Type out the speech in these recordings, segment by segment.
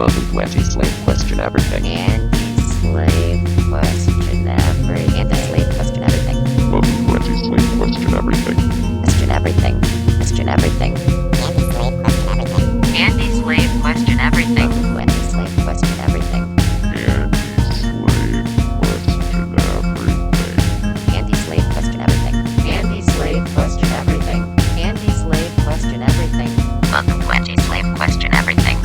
AntiSlave Question Everything. AntiSlave Question Everything. AntiSlave Question Everything. Welcome to AntiSlave Question Everything. Question Everything. Question Everything. AntiSlave Question Everything. AntiSlave Question Everything. AntiSlave Question Everything. AntiSlave Question Everything. AntiSlave Question Everything. AntiSlave Question Everything. Welcome to AntiSlave Question Everything.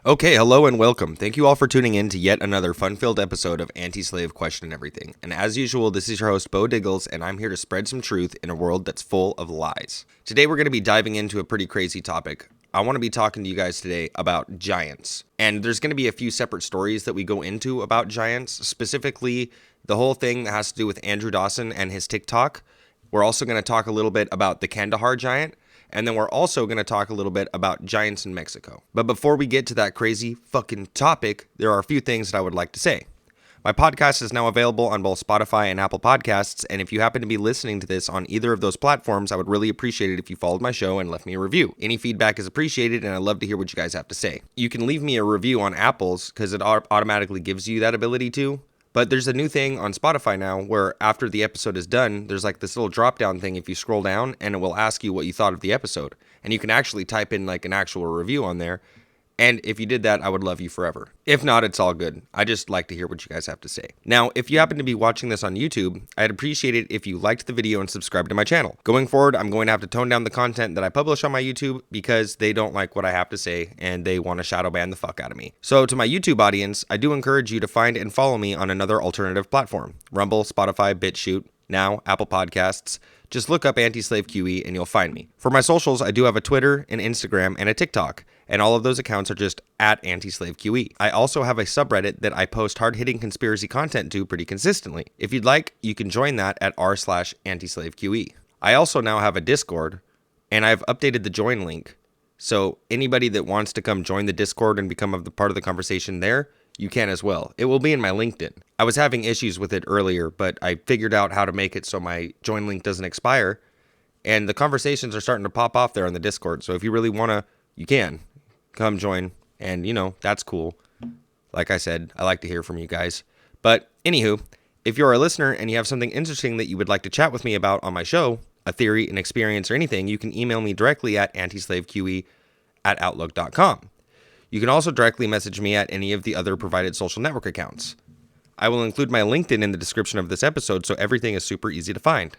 Okay, hello and welcome. Thank you all for tuning in to yet another fun-filled episode of Anti-Slave Question Everything. And as usual, this is your host, Beau Diggles, and I'm here to spread some truth in a world that's full of lies. Today we're going to be diving into a pretty crazy topic. I want to be talking to you guys today about giants. And there's going to be a few separate stories that we go into about giants, specifically the whole thing that has to do with Andrew Dawson and his TikTok. We're also going to talk a little bit about the Kandahar giant. And then we're also going to talk a little bit about giants in Mexico. But before we get to that crazy fucking topic, there are a few things that I would like to say. My podcast is now available on both Spotify and Apple Podcasts, and if you happen to be listening to this on either of those platforms, I would really appreciate it if you followed my show and left me a review. Any feedback is appreciated, and I'd love to hear what you guys have to say. You can leave me a review on Apple's, because it automatically gives you that ability to. But there's a new thing on Spotify now where after the episode is done, there's like this little drop down thing if you scroll down and it will ask you what you thought of the episode. And you can actually type in like an actual review on there. And if you did that, I would love you forever. If not, it's all good. I just like to hear what you guys have to say. Now, if you happen to be watching this on YouTube, I'd appreciate it if you liked the video and subscribed to my channel. Going forward, I'm going to have to tone down the content that I publish on my YouTube because they don't like what I have to say and they want to shadow ban the fuck out of me. So to my YouTube audience, I do encourage you to find and follow me on another alternative platform. Rumble, Spotify, BitChute, now Apple Podcasts. Just look up AntiSlave QE and you'll find me. For my socials, I do have a Twitter, an Instagram, and a TikTok. And all of those accounts are just at AntiSlave QE. I also have a subreddit that I post hard-hitting conspiracy content to pretty consistently. If you'd like, you can join that at r/AntiSlave QE. I also now have a Discord, and I've updated the join link. So anybody that wants to come join the Discord and become part of the conversation there, you can as well. It will be in my LinkedIn. I was having issues with it earlier, but I figured out how to make it so my join link doesn't expire. And the conversations are starting to pop off there on the Discord. So if you really want to, you can. Come join, and that's cool. Like I said, I like to hear from you guys. But anywho, if you're a listener and you have something interesting that you would like to chat with me about on my show, a theory, an experience, or anything, you can email me directly at antislaveqe@outlook.com. You can also directly message me at any of the other provided social network accounts. I will include my LinkedIn in the description of this episode, so everything is super easy to find.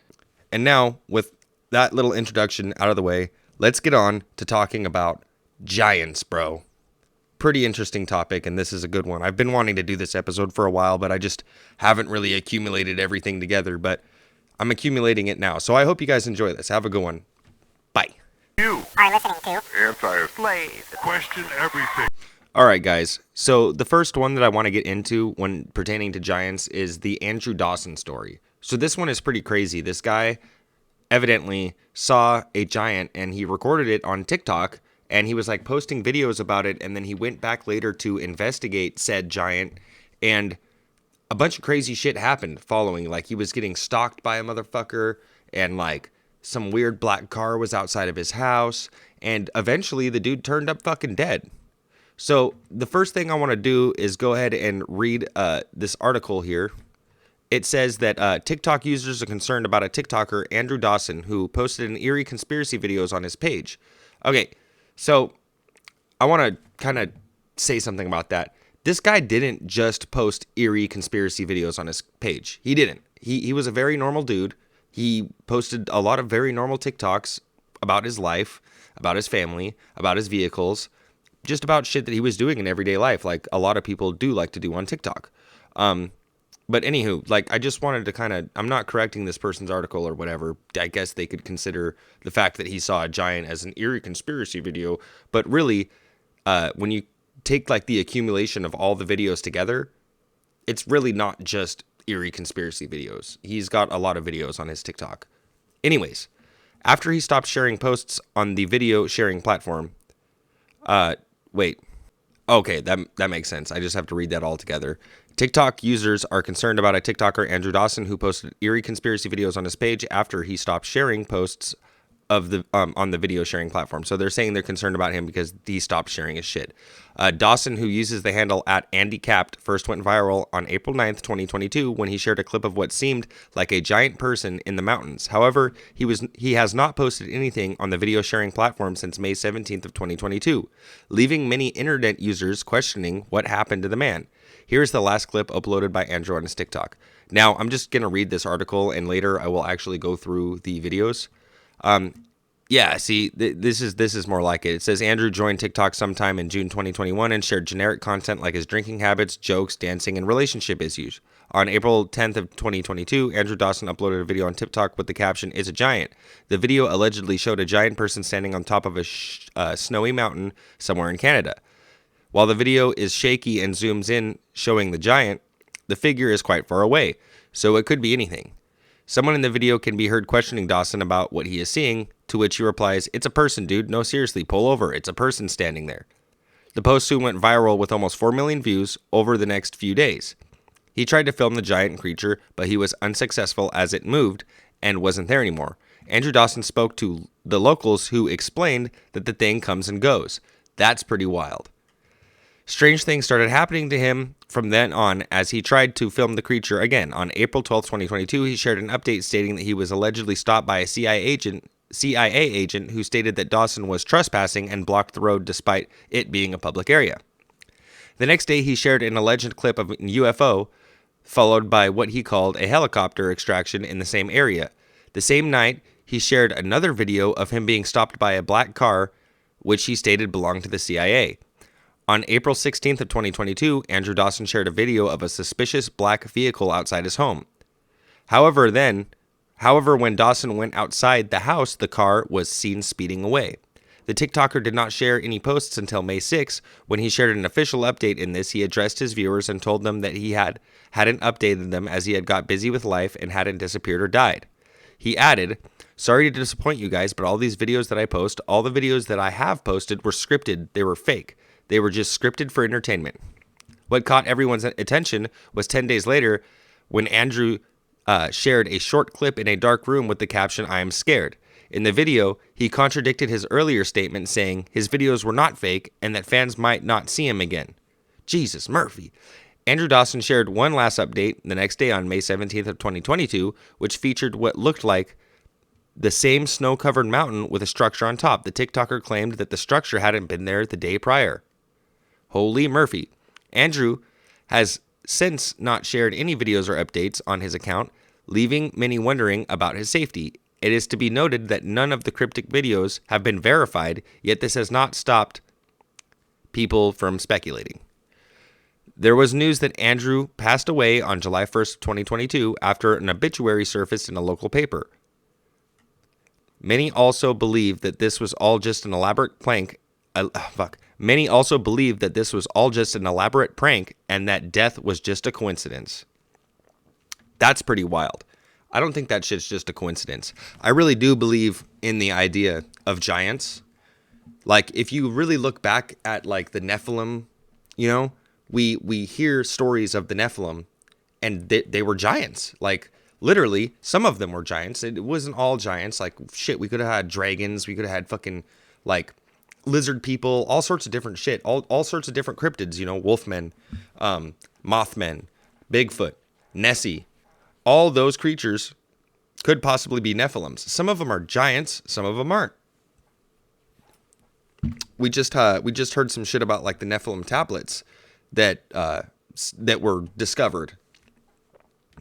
And now, with that little introduction out of the way, let's get on to talking about giants, bro. Pretty interesting topic, and this is a good one. I've been wanting to do this episode for a while, but I just haven't really accumulated everything together, but I'm accumulating it now. So I hope you guys enjoy this. Have a good one. Bye. You are listening to AntiSlave Question Everything. All right, guys. So the first one that I want to get into when pertaining to giants is the Andrew Dawson story. So this one is pretty crazy. This guy evidently saw a giant and he recorded it on TikTok. And he was like posting videos about it, and then he went back later to investigate said giant, and a bunch of crazy shit happened following. Like, he was getting stalked by a motherfucker, and like some weird black car was outside of his house, and eventually the dude turned up fucking dead. So the first thing I want to do is go ahead and read this article here. It says that TikTok users are concerned about a TikToker, Andrew Dawson, who posted an eerie conspiracy videos on his page. Okay. So I want to kind of say something about that. This guy didn't just post eerie conspiracy videos on his page. He didn't. He was a very normal dude. He posted a lot of very normal TikToks about his life, about his family, about his vehicles, just about shit that he was doing in everyday life, like a lot of people do like to do on TikTok. But anywho, like, I just wanted to I'm not correcting this person's article or whatever. I guess they could consider the fact that he saw a giant as an eerie conspiracy video. But really, when you take like the accumulation of all the videos together, it's really not just eerie conspiracy videos. He's got a lot of videos on his TikTok. Anyways, after he stopped sharing posts on the video sharing platform, wait. Okay, that makes sense. I just have to read that all together. TikTok users are concerned about a TikToker, Andrew Dawson, who posted eerie conspiracy videos on his page after he stopped sharing posts of the on the video sharing platform. So they're saying they're concerned about him because he stopped sharing his shit. Dawson, who uses the handle @AndyCapped, first went viral on April 9th, 2022, when he shared a clip of what seemed like a giant person in the mountains. However, he has not posted anything on the video sharing platform since May 17th of 2022, leaving many internet users questioning what happened to the man. Here's the last clip uploaded by Andrew on his TikTok. Now, I'm just going to read this article, and later I will actually go through the videos. Yeah, see, this is more like it. It says Andrew joined TikTok sometime in June 2021 and shared generic content like his drinking habits, jokes, dancing, and relationship issues. On April 10th of 2022, Andrew Dawson uploaded a video on TikTok with the caption, "It's a giant." The video allegedly showed a giant person standing on top of a snowy mountain somewhere in Canada. While the video is shaky and zooms in, showing the giant, the figure is quite far away, so it could be anything. Someone in the video can be heard questioning Dawson about what he is seeing, to which he replies, "It's a person, dude. No, seriously, pull over. It's a person standing there." The post soon went viral with almost 4 million views over the next few days. He tried to film the giant creature, but he was unsuccessful as it moved and wasn't there anymore. Andrew Dawson spoke to the locals, who explained that the thing comes and goes. That's pretty wild. Strange things started happening to him from then on as he tried to film the creature again. On April 12, 2022, he shared an update stating that he was allegedly stopped by a CIA agent who stated that Dawson was trespassing and blocked the road despite it being a public area. The next day, he shared an alleged clip of a UFO, followed by what he called a helicopter extraction in the same area. The same night, he shared another video of him being stopped by a black car, which he stated belonged to the CIA. On April 16th of 2022, Andrew Dawson shared a video of a suspicious black vehicle outside his home. However, when Dawson went outside the house, the car was seen speeding away. The TikToker did not share any posts until May 6. When he shared an official update in this, he addressed his viewers and told them that he hadn't updated them as he had got busy with life and hadn't disappeared or died. He added, "Sorry to disappoint you guys, but all these videos that I post, all the videos that I have posted were scripted. They were fake. They were just scripted for entertainment." What caught everyone's attention was 10 days later when Andrew shared a short clip in a dark room with the caption, "I am scared." In the video, he contradicted his earlier statement saying his videos were not fake and that fans might not see him again. Jesus Murphy. Andrew Dawson shared one last update the next day on May 17th of 2022, which featured what looked like the same snow-covered mountain with a structure on top. The TikToker claimed that the structure hadn't been there the day prior. Holy Murphy. Andrew has since not shared any videos or updates on his account, leaving many wondering about his safety. It is to be noted that none of the cryptic videos have been verified, yet this has not stopped people from speculating. There was news that Andrew passed away on July 1st, 2022, after an obituary surfaced in a local paper. Many also believe that this was all just an elaborate prank. Many also believe that this was all just an elaborate prank and that death was just a coincidence. That's pretty wild. I don't think that shit's just a coincidence. I really do believe in the idea of giants. Like, if you really look back at, like, the Nephilim, you know, we hear stories of the Nephilim, and they were giants. Like, literally, some of them were giants. It wasn't all giants. Like, shit, we could have had dragons. We could have had fucking, like, lizard people, all sorts of different shit, all sorts of different cryptids, you know, wolfmen, mothmen, Bigfoot, Nessie. All those creatures could possibly be Nephilims. Some of them are giants, some of them aren't. We just heard some shit about, like, the Nephilim tablets that were discovered.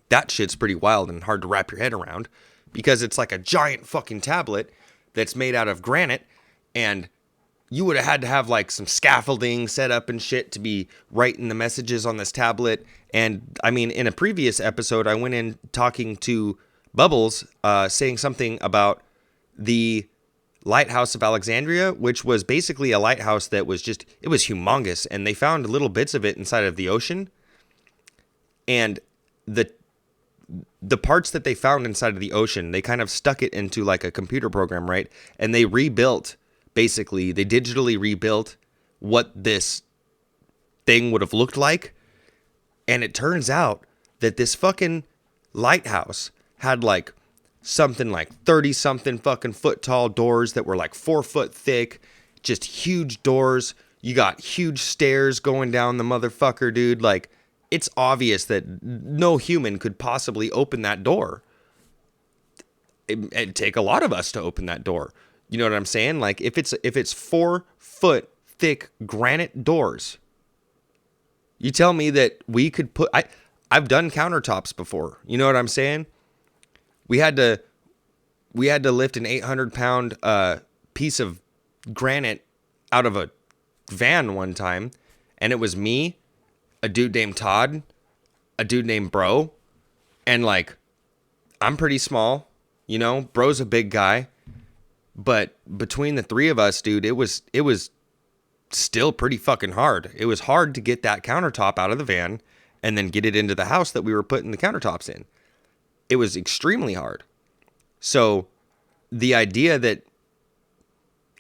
That shit's pretty wild and hard to wrap your head around, because it's like a giant fucking tablet that's made out of granite, and you would have had to have, like, some scaffolding set up and shit to be writing the messages on this tablet. And I mean, in a previous episode, I went in talking to Bubbles, saying something about the Lighthouse of Alexandria, which was basically a lighthouse that was just, it was humongous, and they found little bits of it inside of the ocean. And the parts that they found inside of the ocean, they kind of stuck it into, like, a computer program, right? And they rebuilt, basically, they digitally rebuilt what this thing would have looked like. And it turns out that this fucking lighthouse had, like, something like 30 something fucking foot tall doors that were like 4 foot thick, just huge doors. You got huge stairs going down the motherfucker, dude. Like, it's obvious that no human could possibly open that door. It'd take a lot of us to open that door. You know what I'm saying? Like, if it's 4 foot thick granite doors, you tell me that we could put, I've done countertops before. You know what I'm saying? We had to lift an 800-pound piece of granite out of a van one time, and it was me, a dude named Todd, a dude named Bro, and like, I'm pretty small, you know, Bro's a big guy, but between the three of us, dude, it was still pretty fucking hard. It was hard to get that countertop out of the van and then get it into the house that we were putting the countertops in. It was extremely hard. So the idea that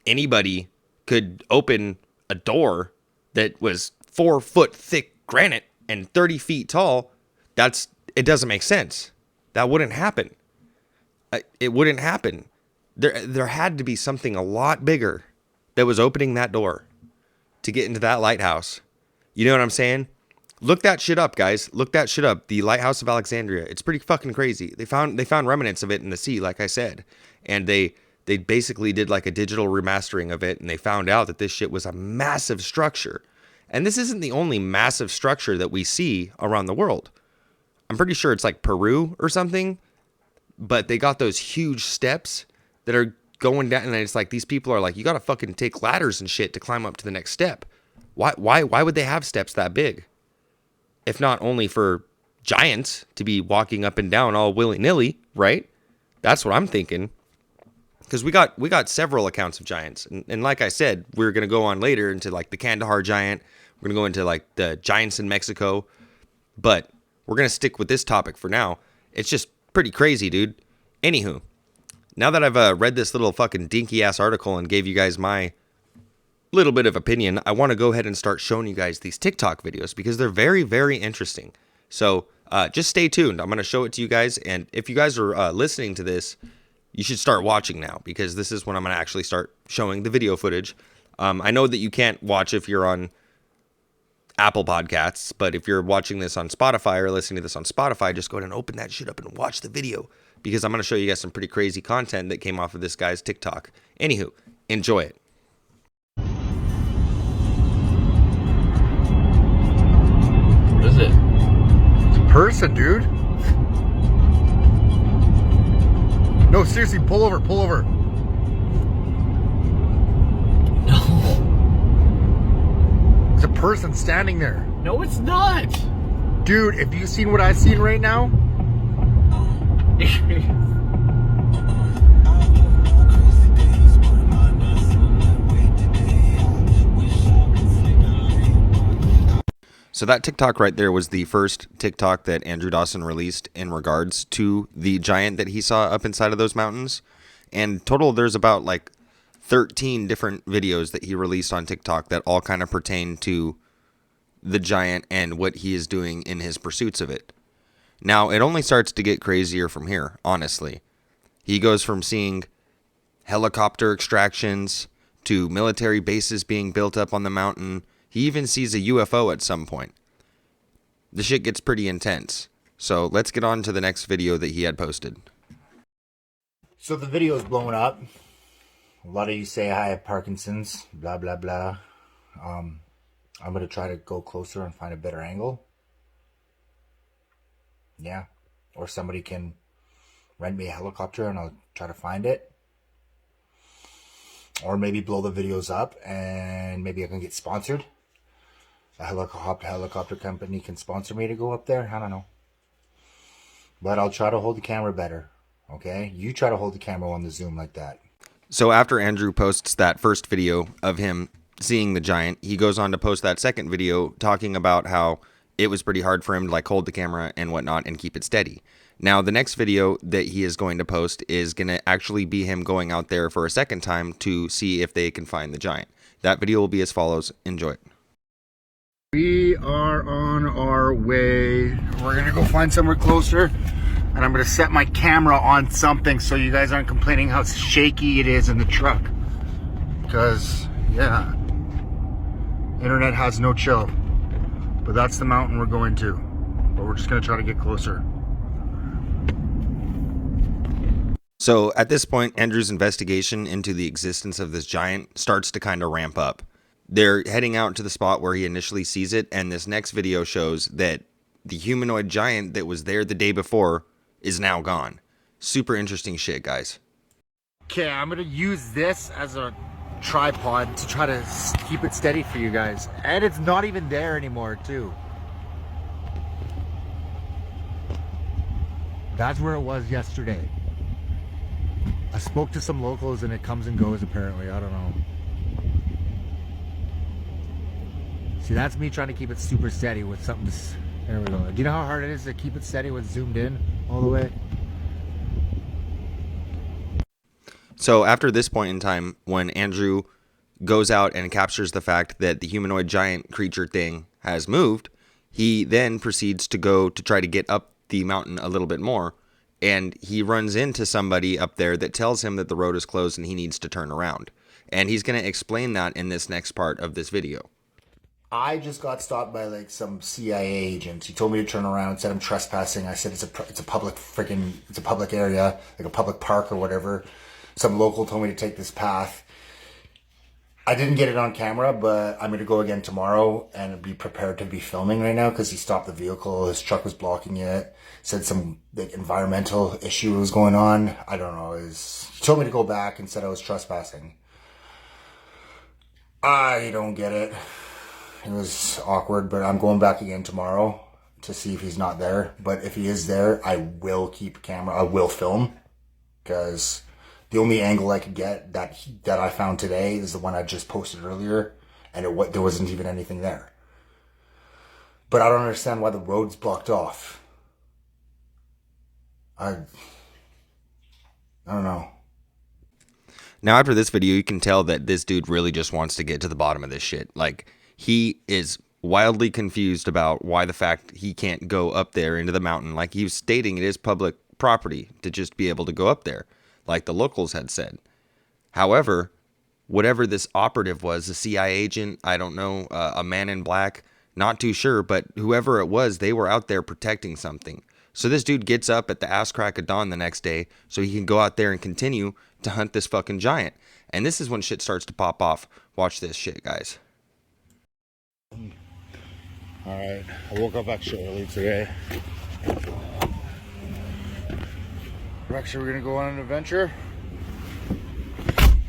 anybody could open a door that was 4 foot thick granite and 30 feet tall, it doesn't make sense. That wouldn't happen. It wouldn't happen. There had to be something a lot bigger that was opening that door to get into that lighthouse. You know what I'm saying? Look that shit up, guys. Look that shit up. The Lighthouse of Alexandria. It's pretty fucking crazy. They found remnants of it in the sea, like I said. And they basically did like a digital remastering of it, and they found out that this shit was a massive structure. And this isn't the only massive structure that we see around the world. I'm pretty sure it's like Peru or something, but they got those huge steps that are going down, and it's like these people are like, you gotta fucking take ladders and shit to climb up to the next step. Why would they have steps that big? If not only for giants to be walking up and down all willy-nilly, right? That's what I'm thinking. Because we got several accounts of giants. And like I said, we're going to go on later into like the Kandahar giant. We're going to go into like the giants in Mexico. But we're going to stick with this topic for now. It's just pretty crazy, dude. Anywho, now that I've read this little fucking dinky-ass article and gave you guys my little bit of opinion, I want to go ahead and start showing you guys these TikTok videos because they're very, very interesting. So just stay tuned. I'm going to show it to you guys. And if you guys are listening to this, you should start watching now because this is when I'm going to actually start showing the video footage. I know that you can't watch if you're on Apple Podcasts, but if you're watching this on Spotify or listening to this on Spotify, just go ahead and open that shit up and watch the video because I'm going to show you guys some pretty crazy content that came off of this guy's TikTok. Anywho, enjoy it. What is it? It's a person, dude. No, seriously, pull over. No. There's a person standing there. No, it's not. Dude, if you've seen what I've seen right now, So that TikTok right there was the first TikTok that Andrew Dawson released in regards to the giant that he saw up inside of those mountains. And total, there's about like 13 different videos that he released on TikTok that all kind of pertain to the giant and what he is doing in his pursuits of it. Now, it only starts to get crazier from here, honestly. He goes from seeing helicopter extractions to military bases being built up on the mountain. He even sees a UFO at some point. The shit gets pretty intense. So let's get on to the next video that he had posted. So the video is blowing up. A lot of you say I have Parkinson's, blah, blah, blah. I'm going to try to go closer and find a better angle. Yeah. Or somebody can rent me a helicopter and I'll try to find it. Or maybe blow the videos up and maybe I can get sponsored. A helicopter company can sponsor me to go up there. I don't know. But I'll try to hold the camera better. Okay? You try to hold the camera on the zoom like that. So after Andrew posts that first video of him seeing the giant, he goes on to post that second video talking about how it was pretty hard for him to like hold the camera and whatnot and keep it steady. Now, the next video that he is going to post is going to actually be him going out there for a second time to see if they can find the giant. That video will be as follows. Enjoy it. we are on our way. We're gonna go find somewhere closer. And I'm gonna set my camera on something so you guys aren't complaining how shaky it is in the truck. Because, yeah, internet has no chill. But that's the mountain we're going to. But we're just gonna try to get closer. So at this point, Andrew's investigation into the existence of this giant starts to kind of ramp up. They're heading out to the spot where he initially sees it, and this next video shows that the humanoid giant that was there the day before is now gone. Super interesting shit, guys. Okay, I'm gonna use this as a tripod to try to keep it steady for you guys. And it's not even there anymore, too. That's where it was yesterday. I spoke to some locals and it comes and goes apparently. I don't know. See, that's me trying to keep it super steady with something. There we go. Do you know how hard it is to keep it steady when zoomed in all the way? So after this point in time, when Andrew goes out and captures the fact that the humanoid giant creature thing has moved, he then proceeds to go to try to get up the mountain a little bit more. And he runs into somebody up there that tells him that the road is closed and he needs to turn around. And he's going to explain that in this next part of this video. I just got stopped by like some CIA agent. He told me to turn around, said I'm trespassing. I said it's a public area, like a public park or whatever. Some local told me to take this path. I didn't get it on camera, but I'm going to go again tomorrow and be prepared to be filming right now because he stopped the vehicle. His truck was blocking it. Said some like environmental issue was going on. I don't know. He told me to go back and said I was trespassing. I don't get it. It was awkward, but I'm going back again tomorrow to see if he's not there. But if he is there, I will keep a camera. I will film because the only angle I could get that I found today is the one I just posted earlier, and there wasn't even anything there. But I don't understand why the road's blocked off. I don't know. Now, after this video, you can tell that this dude really just wants to get to the bottom of this shit. Like, he is wildly confused about why the fact he can't go up there into the mountain. Like, he was stating it is public property to just be able to go up there, like the locals had said. However, whatever this operative was, a CIA agent, I don't know, a man in black, not too sure, but whoever it was, they were out there protecting something. So this dude gets up at the ass crack of dawn the next day so he can go out there and continue to hunt this fucking giant. And this is when shit starts to pop off. Watch this shit, guys. Alright, I woke up actually early today. Actually, we're gonna go on an adventure.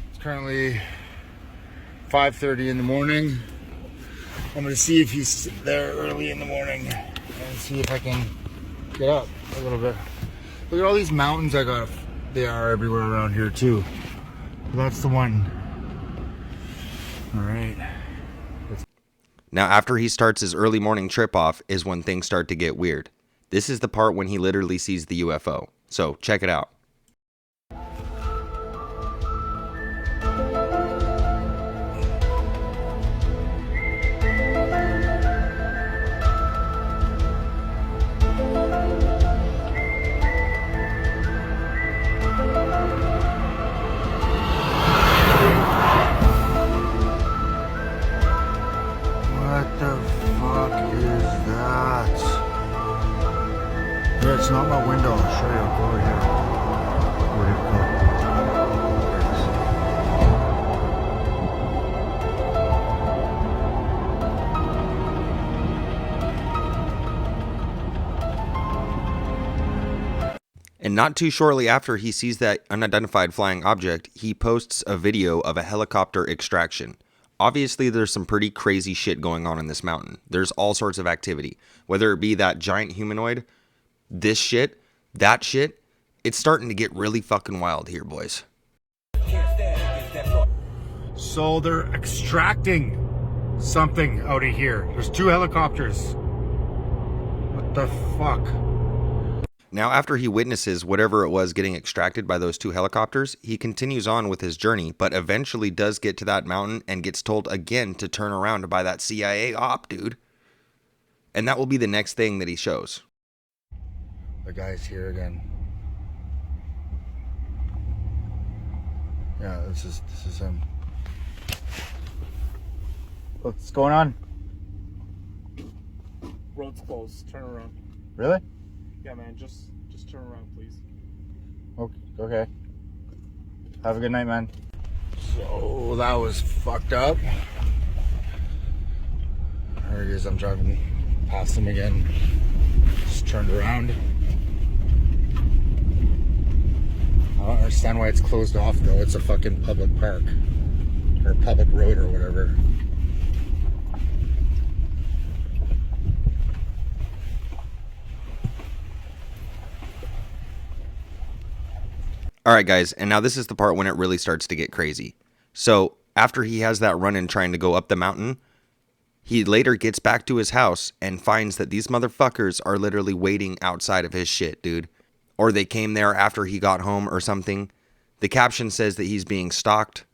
It's currently 5:30 in the morning. I'm gonna see if he's there early in the morning and see if I can get up a little bit. Look at all these mountains I got. They are everywhere around here too. That's the one. Alright. Now, after he starts his early morning trip off is when things start to get weird. This is the part when he literally sees the UFO. So, check it out. What the fuck is that? Yeah, it's not my window. I'll show you. Go over here. Where'd it go? And not too shortly after he sees that unidentified flying object, he posts a video of a helicopter extraction. Obviously, there's some pretty crazy shit going on in this mountain. There's all sorts of activity. Whether it be that giant humanoid, this shit, that shit, it's starting to get really fucking wild here, boys. So they're extracting something out of here. There's 2 helicopters. What the fuck? Now, after he witnesses whatever it was getting extracted by those 2 helicopters, he continues on with his journey, but eventually does get to that mountain and gets told again to turn around by that CIA op, dude. And that will be the next thing that he shows. The guy's here again. Yeah, this is him. What's going on? Road's closed. Turn around. Really? Yeah, man. Just turn around, please. Okay. Have a good night, man. So that was fucked up. There he is. I'm driving past him again. Just turned around. I don't understand why it's closed off though. It's a fucking public park or public road or whatever. All right, guys, and now this is the part when it really starts to get crazy. So after he has that run-in trying to go up the mountain, he later gets back to his house and finds that these motherfuckers are literally waiting outside of his shit, dude. Or they came there after he got home or something. The caption says that he's being stalked,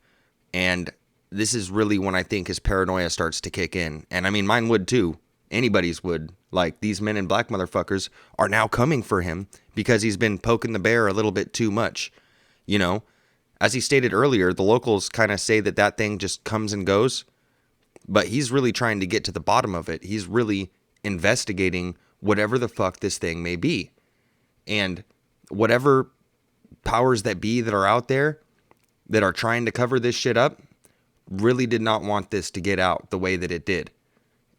and this is really when I think his paranoia starts to kick in. And I mean, mine would too. Anybody's would. Like, these men in black motherfuckers are now coming for him because he's been poking the bear a little bit too much. You know, as he stated earlier, the locals kind of say that thing just comes and goes, but he's really trying to get to the bottom of it. He's really investigating whatever the fuck this thing may be. And whatever powers that be that are out there that are trying to cover this shit up really did not want this to get out the way that it did.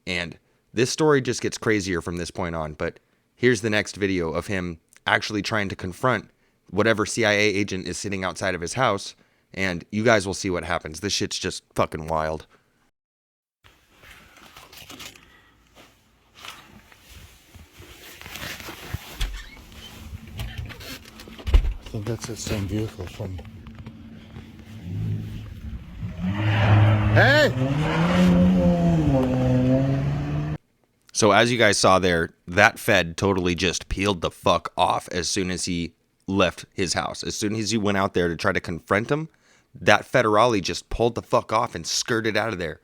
And this story just gets crazier from this point on. But here's the next video of him actually trying to confront whatever CIA agent is sitting outside of his house. And you guys will see what happens. This shit's just fucking wild. I think that's the same vehicle from... Hey! So as you guys saw there, that Fed totally just peeled the fuck off as soon as he left his house. As soon as he went out there to try to confront him, that federale just pulled the fuck off and skirted out of there.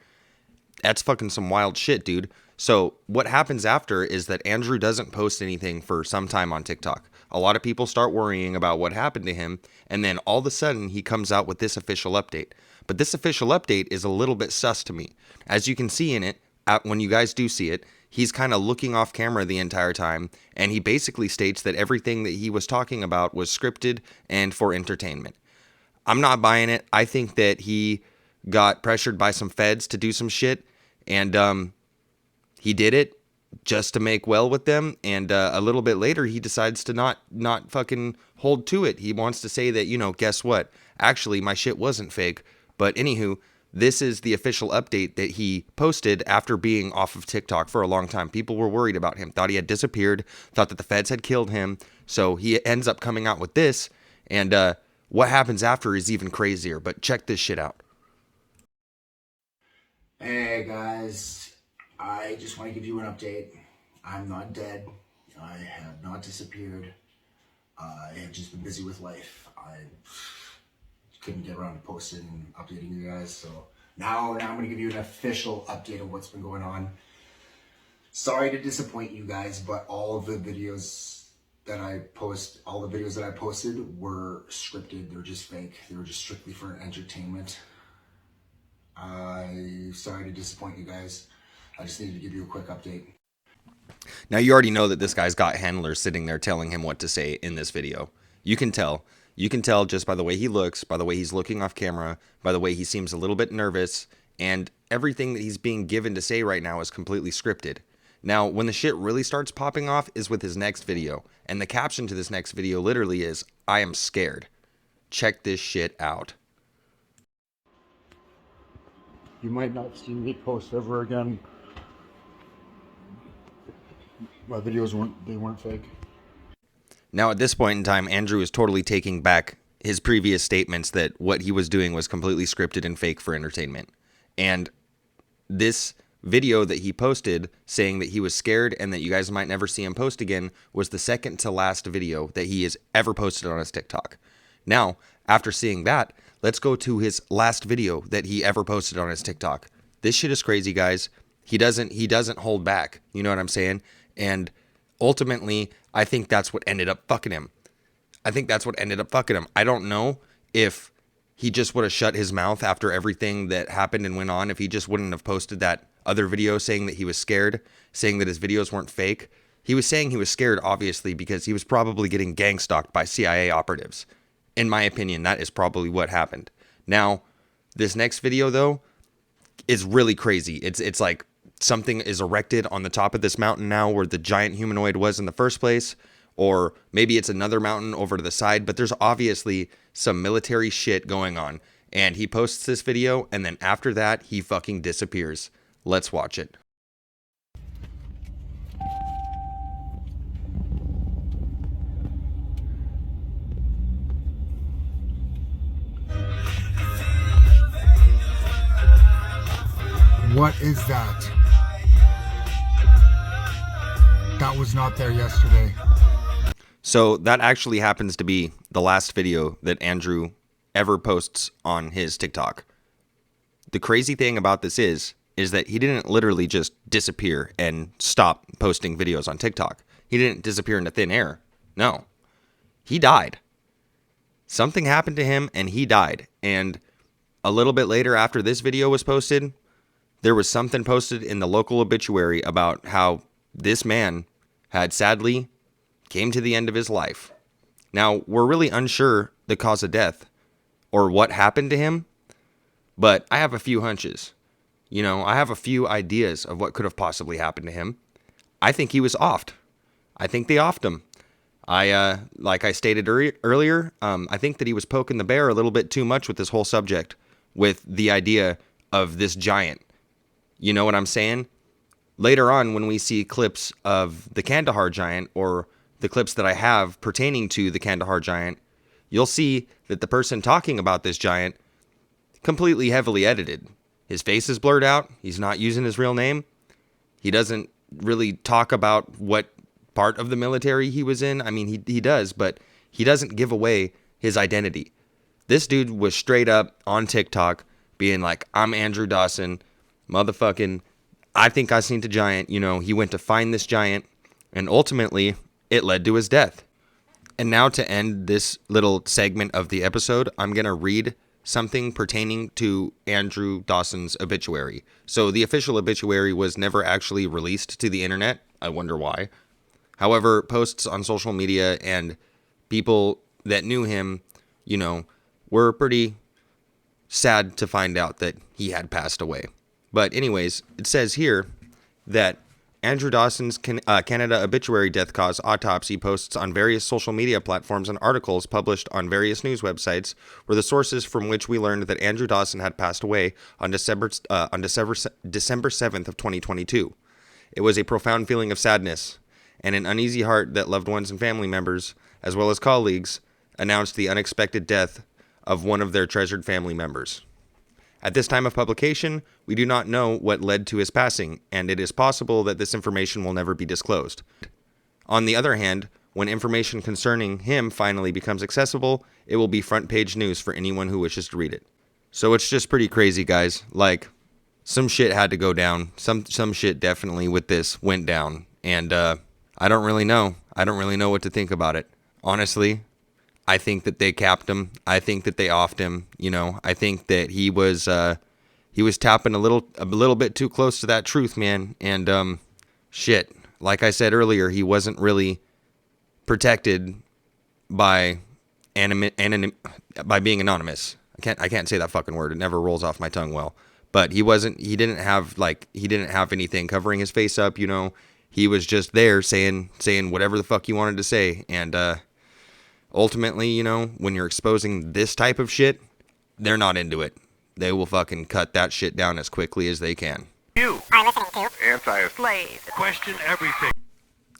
That's fucking some wild shit, dude. So what happens after is that Andrew doesn't post anything for some time on TikTok. A lot of people start worrying about what happened to him, and then all of a sudden he comes out with this official update. But this official update is a little bit sus to me. As you can see in it, when you guys do see it, he's kind of looking off camera the entire time, and he basically states that everything that he was talking about was scripted and for entertainment. I'm not buying it. I think that he got pressured by some feds to do some shit, and he did it just to make well with them, and a little bit later he decides to not fucking hold to it. He wants to say that, you know, guess what? Actually, my shit wasn't fake. But anywho, this is the official update that he posted after being off of TikTok for a long time. People were worried about him, thought he had disappeared, thought that the feds had killed him. So he ends up coming out with this, and what happens after is even crazier. But check this shit out. Hey guys, I just want to give you an update. I'm not dead. I have not disappeared. I have just been busy with life. I couldn't get around to posting and updating you guys, so now I'm going to give you an official update of what's been going on. Sorry to disappoint you guys, but all of the videos that I posted were scripted. They're just fake. They were just strictly for entertainment. I'm sorry to disappoint you guys. I just needed to give you a quick update. Now, you already know that this guy's got handlers sitting there telling him what to say in this video. You can tell. You can tell just by the way he looks, by the way he's looking off camera, by the way he seems a little bit nervous, and everything that he's being given to say right now is completely scripted. Now, when the shit really starts popping off is with his next video, and the caption to this next video literally is, "I am scared. Check this shit out." You might not see me post ever again. My videos weren't fake. Now, at this point in time, Andrew is totally taking back his previous statements that what he was doing was completely scripted and fake for entertainment. And this video that he posted saying that he was scared and that you guys might never see him post again was the second to last video that he has ever posted on his TikTok. Now, after seeing that, let's go to his last video that he ever posted on his TikTok. This shit is crazy, guys. He doesn't hold back. You know what I'm saying? And ultimately, I think that's what ended up fucking him. I don't know if he just would have shut his mouth after everything that happened and went on, if he just wouldn't have posted that other video saying that he was scared, saying that his videos weren't fake. He was saying he was scared, obviously, because he was probably getting gang stalked by CIA operatives. In my opinion, that is probably what happened. Now, this next video, though, is really crazy. It's like something is erected on the top of this mountain now where the giant humanoid was in the first place, or maybe it's another mountain over to the side, but there's obviously some military shit going on. And he posts this video, and then after that, he fucking disappears. Let's watch it. What is that? That was not there yesterday. So that actually happens to be the last video that Andrew ever posts on his TikTok. The crazy thing about this is that he didn't literally just disappear and stop posting videos on TikTok. He didn't disappear into thin air. No. He died. Something happened to him and he died. And a little bit later after this video was posted, there was something posted in the local obituary about how this man had sadly came to the end of his life. Now, we're really unsure the cause of death or what happened to him, but I have a few hunches. I have a few ideas of what could have possibly happened to him. I think he was offed. I think they offed him. Like I stated earlier, I think that he was poking the bear a little bit too much with this whole subject, with the idea of this giant. You know what I'm saying? Later on, when we see clips of the Kandahar giant, or the clips that I have pertaining to the Kandahar giant, you'll see that the person talking about this giant completely heavily edited. His face is blurred out. He's not using his real name. He doesn't really talk about what part of the military he was in. I mean, he does, but he doesn't give away his identity. This dude was straight up on TikTok being like, I'm Andrew Dawson, motherfucking, I think I seen the giant. He went to find this giant, and ultimately it led to his death. And now, to end this little segment of the episode, I'm going to read something pertaining to Andrew Dawson's obituary. So the official obituary was never actually released to the internet. I wonder why. However, posts on social media and people that knew him, were pretty sad to find out that he had passed away. But anyways, it says here that Andrew Dawson's Canada obituary death cause autopsy posts on various social media platforms and articles published on various news websites were the sources from which we learned that Andrew Dawson had passed away on December 7th of 2022. It was a profound feeling of sadness and an uneasy heart that loved ones and family members, as well as colleagues, announced the unexpected death of one of their treasured family members. At this time of publication, we do not know what led to his passing, and it is possible that this information will never be disclosed. On the other hand, when information concerning him finally becomes accessible, it will be front page news for anyone who wishes to read it. So it's just pretty crazy, guys. Like, some shit had to go down. Some shit definitely with this went down. And I don't really know. I don't really know what to think about it. Honestly, I think that they capped him. I think that they offed him. I think that he was tapping a little bit too close to that truth, man. And shit, like I said earlier, he wasn't really protected by by being anonymous. I can't say that fucking word. It never rolls off my tongue well. But he didn't have anything covering his face up. He was just there saying whatever the fuck he wanted to say. And ultimately, when you're exposing this type of shit, they're not into it. They will fucking cut that shit down as quickly as they can. You are listening to AntiSlave Question Everything.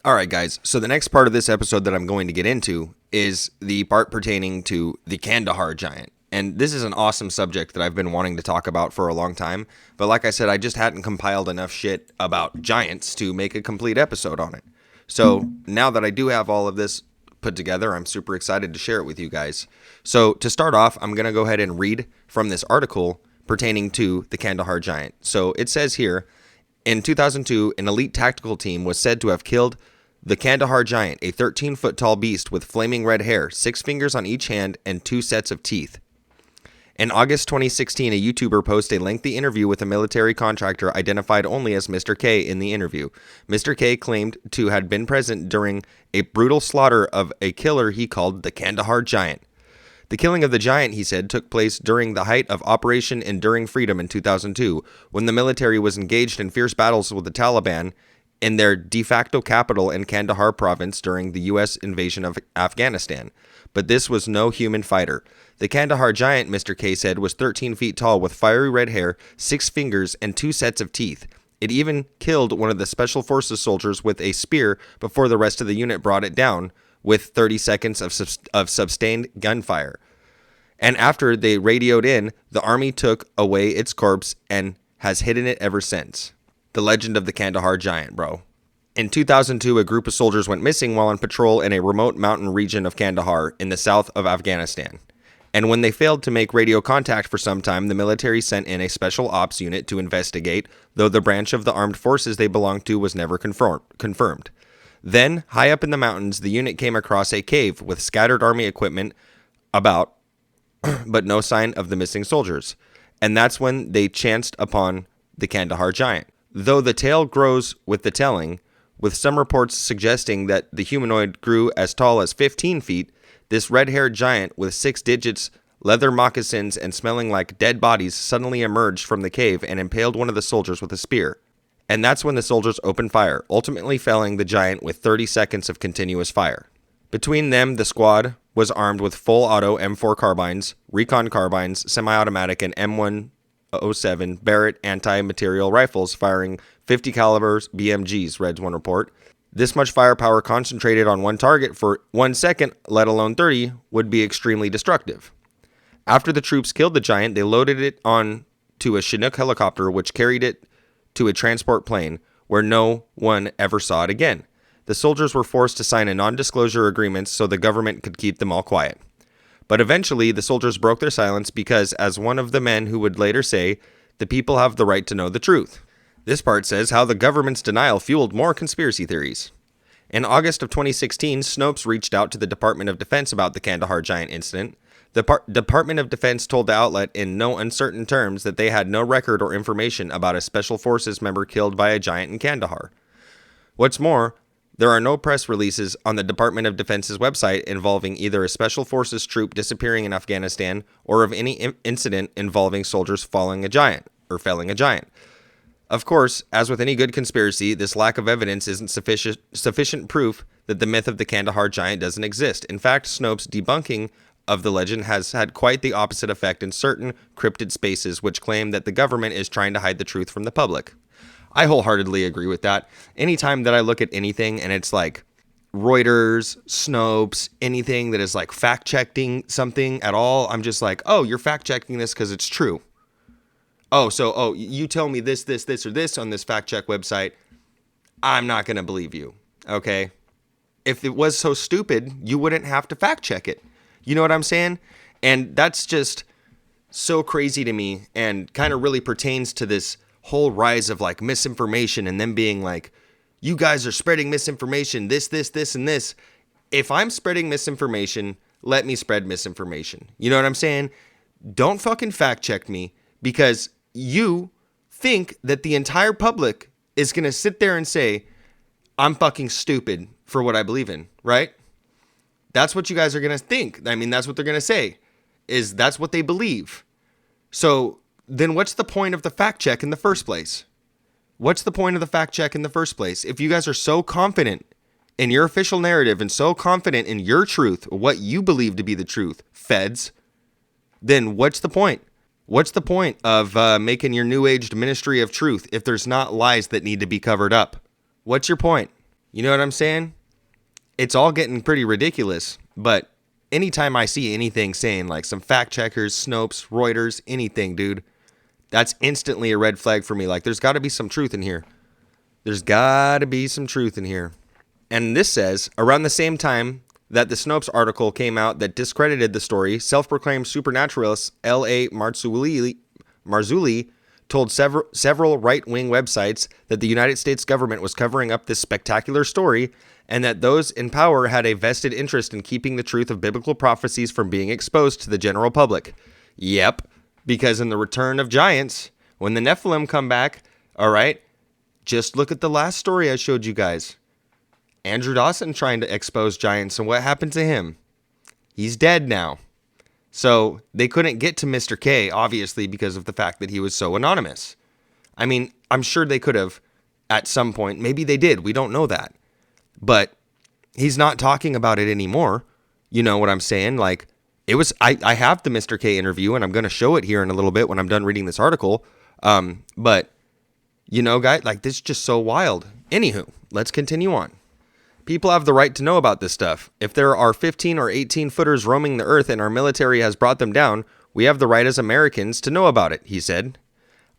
All right, guys. So the next part of this episode that I'm going to get into is the part pertaining to the Kandahar giant. And this is an awesome subject that I've been wanting to talk about for a long time. But like I said, I just hadn't compiled enough shit about giants to make a complete episode on it. So now that I do have all of this put together, I'm super excited to share it with you guys. So to start off, I'm going to go ahead and read from this article pertaining to the Kandahar giant. So it says here, in 2002, an elite tactical team was said to have killed the Kandahar giant, a 13-foot tall beast with flaming red hair, 6 fingers on each hand, and 2 sets of teeth. In August 2016, a YouTuber posted a lengthy interview with a military contractor identified only as Mr. K in the interview. Mr. K claimed to have been present during a brutal slaughter of a killer he called the Kandahar giant. The killing of the giant, he said, took place during the height of Operation Enduring Freedom in 2002, when the military was engaged in fierce battles with the Taliban in their de facto capital in Kandahar province during the U.S. invasion of Afghanistan. But this was no human fighter. The Kandahar giant, Mr. K said, was 13 feet tall with fiery red hair, 6 fingers, and 2 sets of teeth. It even killed one of the Special Forces soldiers with a spear before the rest of the unit brought it down with 30 seconds of sustained gunfire. And after they radioed in, the army took away its corpse and has hidden it ever since. The legend of the Kandahar giant, bro. In 2002, a group of soldiers went missing while on patrol in a remote mountain region of Kandahar in the south of Afghanistan. And when they failed to make radio contact for some time, the military sent in a special ops unit to investigate, though the branch of the armed forces they belonged to was never confirmed. Then, high up in the mountains, the unit came across a cave with scattered army equipment about, but no sign of the missing soldiers. And that's when they chanced upon the Kandahar giant. Though the tale grows with the telling, with some reports suggesting that the humanoid grew as tall as 15 feet, this red-haired giant with 6 digits, leather moccasins, and smelling like dead bodies suddenly emerged from the cave and impaled one of the soldiers with a spear. And that's when the soldiers opened fire, ultimately felling the giant with 30 seconds of continuous fire. Between them, the squad was armed with full-auto M4 carbines, recon carbines, semi-automatic, and M107 Barrett anti-material rifles firing 50 calibers BMGs, reads one report. This much firepower concentrated on one target for 1 second, let alone 30, would be extremely destructive. After the troops killed the giant, they loaded it on to a Chinook helicopter, which carried it to a transport plane, where no one ever saw it again. The soldiers were forced to sign a non-disclosure agreement so the government could keep them all quiet. But eventually, the soldiers broke their silence because, as one of the men who would later say, the people have the right to know the truth. This part says how the government's denial fueled more conspiracy theories. In August of 2016, Snopes reached out to the Department of Defense about the Kandahar giant incident. The Department of Defense told the outlet in no uncertain terms that they had no record or information about a Special Forces member killed by a giant in Kandahar. What's more, there are no press releases on the Department of Defense's website involving either a Special Forces troop disappearing in Afghanistan or of any incident involving soldiers felling a giant. Of course, as with any good conspiracy, this lack of evidence isn't sufficient proof that the myth of the Kandahar giant doesn't exist. In fact, Snopes' debunking of the legend has had quite the opposite effect in certain cryptid spaces which claim that the government is trying to hide the truth from the public. I wholeheartedly agree with that. Anytime that I look at anything and it's like Reuters, Snopes, anything that is like fact-checking something at all, I'm just like, oh, you're fact-checking this because it's true. Oh, you tell me this, or this on this fact-check website, I'm not going to believe you, okay? If it was so stupid, you wouldn't have to fact-check it. You know what I'm saying? And that's just so crazy to me and kind of really pertains to this whole rise of like misinformation and them being like, you guys are spreading misinformation, this, and this. If I'm spreading misinformation, let me spread misinformation. You know what I'm saying? Don't fucking fact check me because you think that the entire public is going to sit there and say, I'm fucking stupid for what I believe in, right? That's what you guys are going to think. I mean, that's what they're going to say, is that's what they believe. So then what's the point of the fact check in the first place? What's the point of the fact check in the first place? If you guys are so confident in your official narrative and so confident in your truth, what you believe to be the truth, feds, then what's the point? What's the point of making your new aged ministry of truth if there's not lies that need to be covered up? What's your point? You know what I'm saying? It's all getting pretty ridiculous, but anytime I see anything saying like some fact checkers, Snopes, Reuters, anything, dude, that's instantly a red flag for me. Like, there's got to be some truth in here. There's got to be some truth in here. And this says, around the same time that the Snopes article came out that discredited the story, self-proclaimed supernaturalist L.A. Marzulli told several right-wing websites that the United States government was covering up this spectacular story and that those in power had a vested interest in keeping the truth of biblical prophecies from being exposed to the general public. Yep, because in the Return of Giants, when the Nephilim come back, all right, just look at the last story I showed you guys. Andrew Dawson trying to expose giants, and what happened to him? He's dead now. So they couldn't get to Mr. K, obviously, because of the fact that he was so anonymous. I mean, I'm sure they could have at some point. Maybe they did. We don't know that. But he's not talking about it anymore. You know what I'm saying? Like, it was, I have the Mr. K interview, and I'm going to show it here in a little bit when I'm done reading this article. But, you know, guys, like, this is just so wild. Anywho, let's continue on. People have the right to know about this stuff. If there are 15 or 18 footers roaming the earth and our military has brought them down, we have the right as Americans to know about it, he said.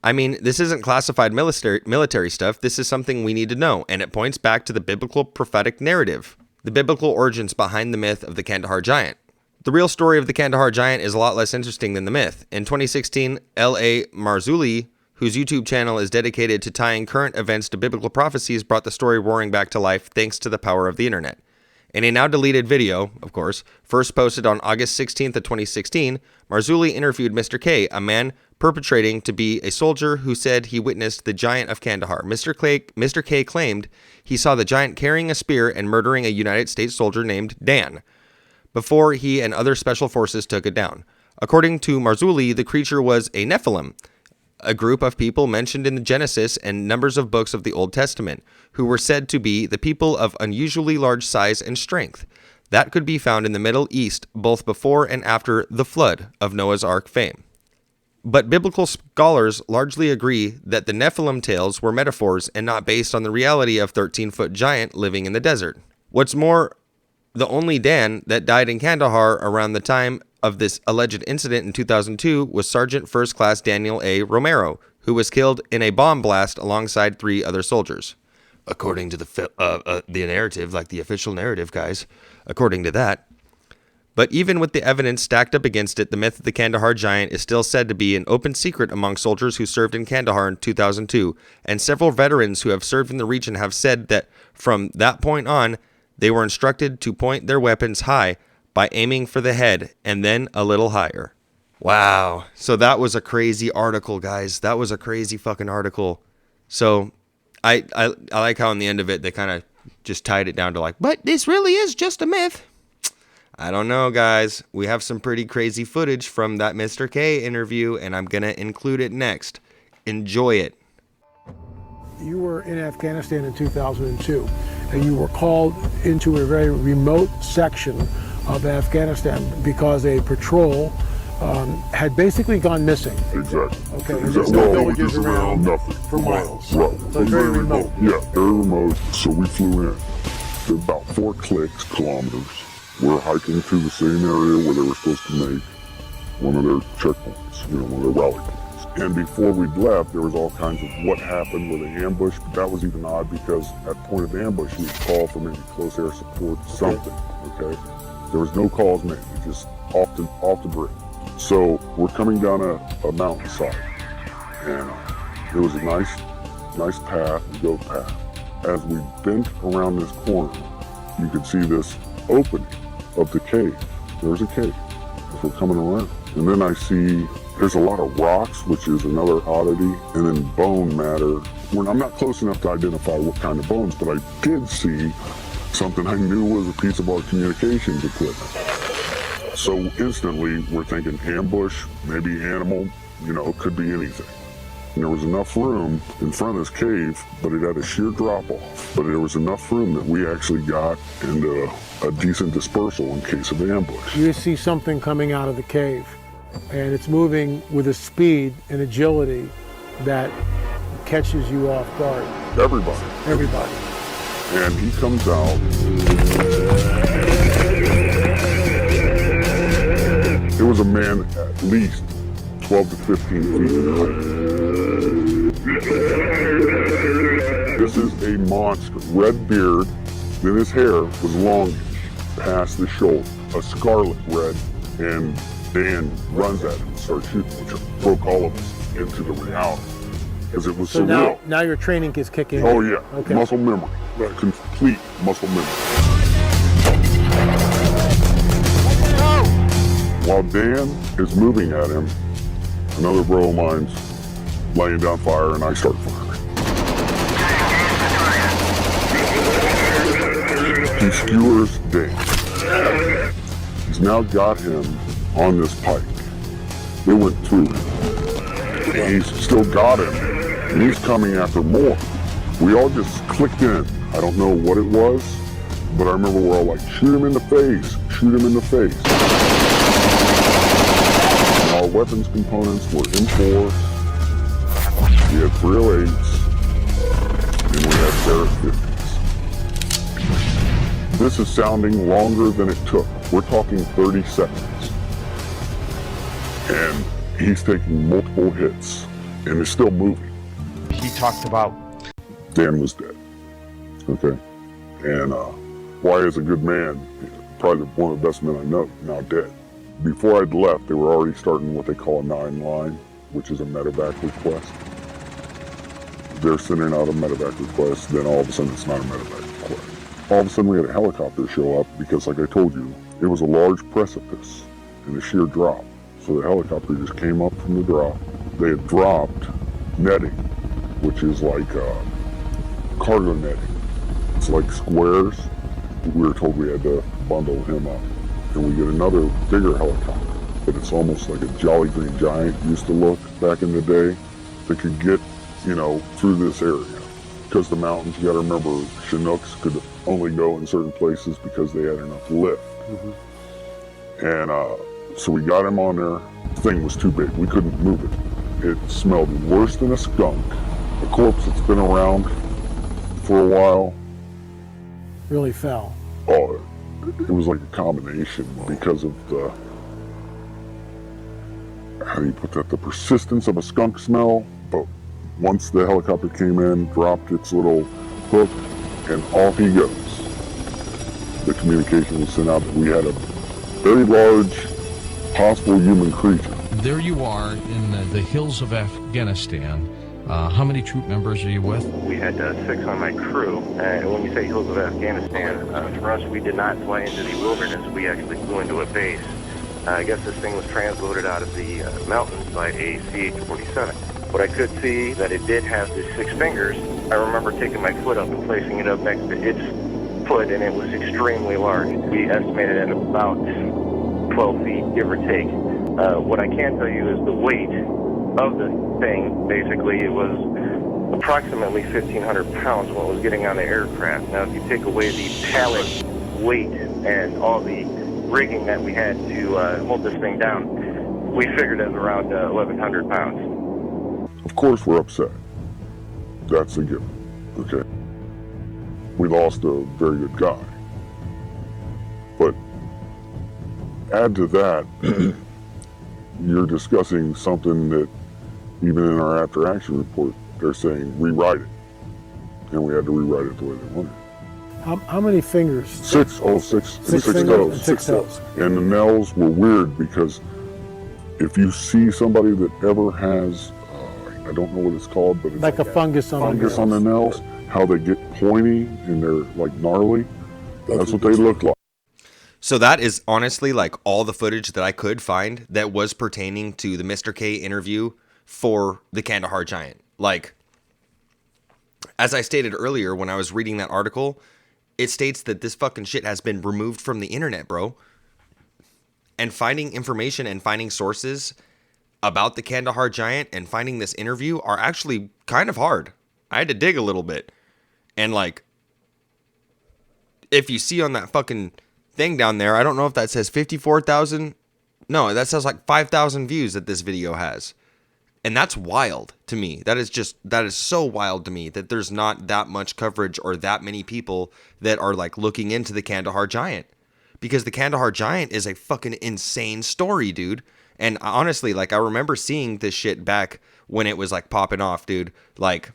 I mean, this isn't classified military stuff. This is something we need to know, and it points back to the biblical prophetic narrative, the biblical origins behind the myth of the Kandahar giant. The real story of the Kandahar giant is a lot less interesting than the myth. In 2016, L.A. Marzulli, whose YouTube channel is dedicated to tying current events to biblical prophecies, brought the story roaring back to life thanks to the power of the internet. In a now deleted video, of course, first posted on August 16th of 2016, Marzulli interviewed Mr. K, a man perpetrating to be a soldier who said he witnessed the giant of Kandahar. Mr. K claimed he saw the giant carrying a spear and murdering a United States soldier named Dan before he and other special forces took it down. According to Marzulli, the creature was a Nephilim, a group of people mentioned in the Genesis and numbers of books of the Old Testament, who were said to be the people of unusually large size and strength. That could be found in the Middle East, both before and after the flood of Noah's Ark fame. But biblical scholars largely agree that the Nephilim tales were metaphors and not based on the reality of 13-foot giant living in the desert. What's more, the only Dan that died in Kandahar around the time of this alleged incident in 2002 was Sergeant First Class Daniel A. Romero, who was killed in a bomb blast alongside 3 other soldiers. According to the narrative, like the official narrative, guys, according to that. But even with the evidence stacked up against it, the myth of the Kandahar giant is still said to be an open secret among soldiers who served in Kandahar in 2002, and several veterans who have served in the region have said that from that point on, they were instructed to point their weapons high by aiming for the head and then a little higher. Wow. So that was a crazy article, guys. That was a crazy fucking article. So I like how in the end of it, they kind of just tied it down to like, but this really is just a myth. I don't know, guys. We have some pretty crazy footage from that Mr. K interview, and I'm going to include it next. Enjoy it. You were in Afghanistan in 2002, and you were called into a very remote section of Afghanistan because a patrol had basically gone missing. Exactly. Okay, and there's no villages around nothing for miles. Right. So it's very remote. Yeah, very remote. So we flew in. To about 4 kilometers. We're hiking to the same area where they were supposed to make one of their checkpoints, one of their rally points. And before we'd left, there was all kinds of what happened with an ambush, but that was even odd because at point of ambush, we'd call for maybe close air support, something, okay? There was no calls made, we just off the grid. So we're coming down a mountainside, and it was a nice path, a goat path. As we bent around this corner, you could see this opening of the cave. There's a cave as we're coming around. And then I see there's a lot of rocks, which is another oddity, and then bone matter. I'm not close enough to identify what kind of bones, but I did see something I knew was a piece of our communications equipment. So instantly we're thinking ambush, maybe animal, it could be anything. And there was enough room in front of this cave, but it had a sheer drop off. But there was enough room that we actually got into a decent dispersal in case of ambush. You see something coming out of the cave, and it's moving with a speed and agility that catches you off guard. Everybody. And he comes out. It was a man at least 12 to 15 feet in height. This is a monster. Red beard, then his hair was longish, past the shoulder, a scarlet red, and Dan runs at him and starts shooting, which broke all of us into the reality. because it was So surreal. now your training is kicking in. Oh yeah, Okay. muscle memory, complete muscle memory. While Dan is moving at him, another bro of mine's laying down fire, and I start firing. He skewers Dan. He's now got him on this pike. It went through him. And he's still got him, and he's coming after more. We all just clicked in. I don't know what it was, but I remember we're all like, shoot him in the face, shoot him in the face. And our weapons components were in force. We had 308s, and we had Barrett 50s. This is sounding longer than it took. We're talking 30 seconds. And he's taking multiple hits, and is still moving. He talked about Dan was dead. Okay? And Wyatt is a good man, probably one of the best men I know, now dead. Before I'd left, they were already starting what they call a 9-line, which is a medevac request. They're sending out a medevac request, then all of a sudden it's not a medevac request. All of a sudden we had a helicopter show up because, like I told you, it was a large precipice and a sheer drop. So the helicopter just came up from the drop. They had dropped netting, which is like cargo netting. It's like squares. We were told we had to bundle him up. And we get another bigger helicopter, but it's almost like a Jolly Green Giant used to look back in the day that could get, through this area. Because the mountains, you gotta remember, Chinooks could only go in certain places because they had enough lift. Mm-hmm. And so we got him on there. The thing was too big, we couldn't move it. It smelled worse than a skunk. A corpse that's been around for a while. Really fell. Oh, it was like a combination because of the, how do you put that, the persistence of a skunk smell. But once the helicopter came in, dropped its little hook, and off he goes. The communication was sent out that we had a very large possible human creature. There you are in the hills of Afghanistan. How many troop members are you with? We had 6 on my crew, and when you say hills of Afghanistan, for us, we did not fly into the wilderness. We actually flew into a base. I guess this thing was transloaded out of the mountains by a CH-47. But I could see that it did have the 6 fingers. I remember taking my foot up and placing it up next to its foot, and it was extremely large. We estimated at about 12 feet, give or take. What I can tell you is the weight of the thing. Basically, it was approximately 1,500 pounds when it was getting on the aircraft. Now, if you take away the pallet weight and all the rigging that we had to hold this thing down, we figured it was around 1,100 pounds. Of course we're upset. That's a given, okay? We lost a very good guy. But add to that, you're discussing something that even in our after action report, they're saying rewrite it. And we had to rewrite it the way they wanted. How many fingers? 6 fingers toes. and 6 toes. And the nails were weird because if you see somebody that ever has, I don't know what it's called, but it's Like a fungus on the nails, how they get pointy and they're like gnarly. That's what they look like. So that is honestly like all the footage that I could find that was pertaining to the Mr. K interview for the Kandahar Giant. Like, as I stated earlier when I was reading that article, it states that this fucking shit has been removed from the internet, bro. And finding information and finding sources about the Kandahar Giant and finding this interview are actually kind of hard. I had to dig a little bit. And like, if you see on that fucking thing down there, I don't know if that says 54,000. No, that says like 5,000 views that this video has. And that's wild to me. That is so wild to me that there's not that much coverage or that many people that are like looking into the Kandahar Giant. Because the Kandahar Giant is a fucking insane story, dude. And honestly, like, I remember seeing this shit back when it was like popping off, dude. Like,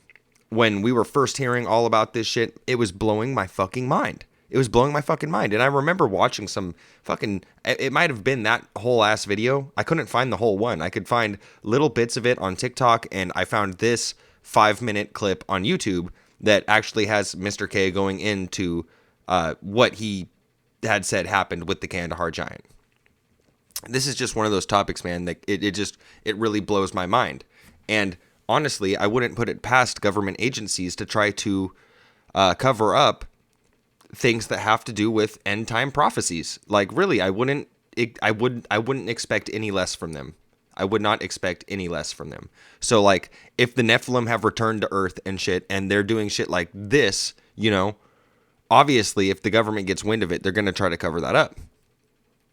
when we were first hearing all about this shit, it was blowing my fucking mind. It was blowing my fucking mind. And I remember watching some fucking, it might have been that whole ass video. I couldn't find the whole one. I could find little bits of it on TikTok, and I found this 5-minute clip on YouTube that actually has Mr. K going into what he had said happened with the Kandahar giant. This is just one of those topics, man, that it really blows my mind. And honestly, I wouldn't put it past government agencies to try to cover up things that have to do with end time prophecies. Like, really, I wouldn't expect any less from them. I would not expect any less from them. So, like, if the Nephilim have returned to Earth and shit, and they're doing shit like this, you know, obviously, if the government gets wind of it, they're going to try to cover that up.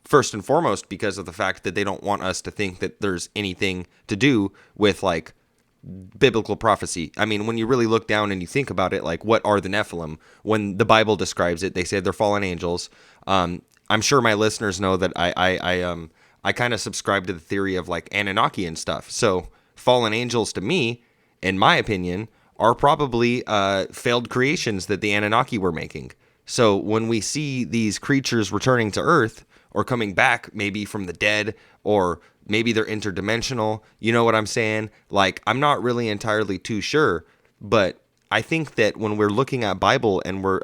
First and foremost, because of the fact that they don't want us to think that there's anything to do with, like, biblical prophecy. I mean, when you really look down and you think about it, like, what are the Nephilim? When the Bible describes it, they say they're fallen angels. I'm sure my listeners know that I kind of subscribe to the theory of, like, Anunnaki and stuff. So fallen angels, to me, in my opinion, are probably failed creations that the Anunnaki were making. So when we see these creatures returning to Earth or coming back, maybe from the dead, or maybe they're interdimensional, you know what I'm saying? Like, I'm not really entirely too sure, but I think that when we're looking at Bible and we're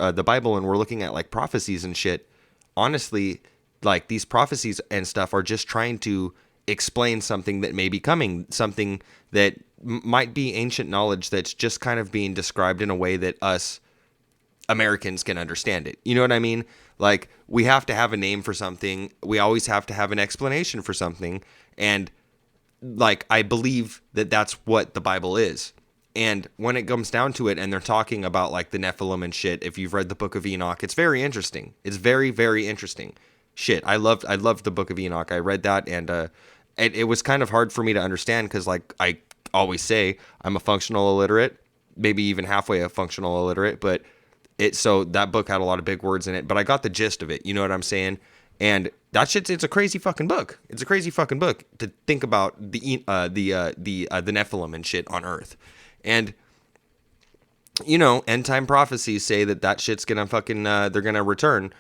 looking at, like, prophecies and shit, honestly, like, these prophecies and stuff are just trying to explain something that may be coming, something that might be ancient knowledge that's just kind of being described in a way that us Americans can understand it. You know what I mean? Like, we have to have a name for something. We always have to have an explanation for something. And, like, I believe that that's what the Bible is. And when it comes down to it, and they're talking about, like, the Nephilim and shit, if you've read the Book of Enoch, it's very interesting. It's very, very interesting. Shit, I loved the Book of Enoch. I read that, and it was kind of hard for me to understand because, like I always say, I'm a functional illiterate, maybe even halfway a functional illiterate, but so that book had a lot of big words in it, but I got the gist of it. You know what I'm saying? And that shit's, it's a crazy fucking book. It's a crazy fucking book to think about the Nephilim and shit on Earth. And, you know, end time prophecies say that shit's gonna fucking, they're gonna return.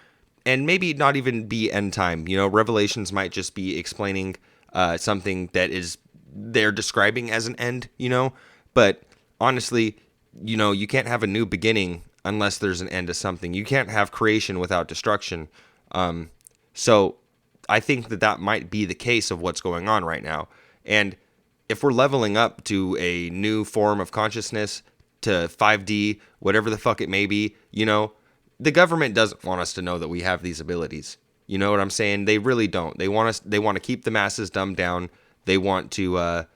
And maybe not even be end time. You know, Revelations might just be explaining something that is they're describing as an end, you know. But honestly, you know, you can't have a new beginning unless there's an end to something. You can't have creation without destruction. So I think that might be the case of what's going on right now. And if we're leveling up to a new form of consciousness, to 5D, whatever the fuck it may be, you know, the government doesn't want us to know that we have these abilities. You know what I'm saying? They really don't. They want to keep the masses dumbed down. They want to,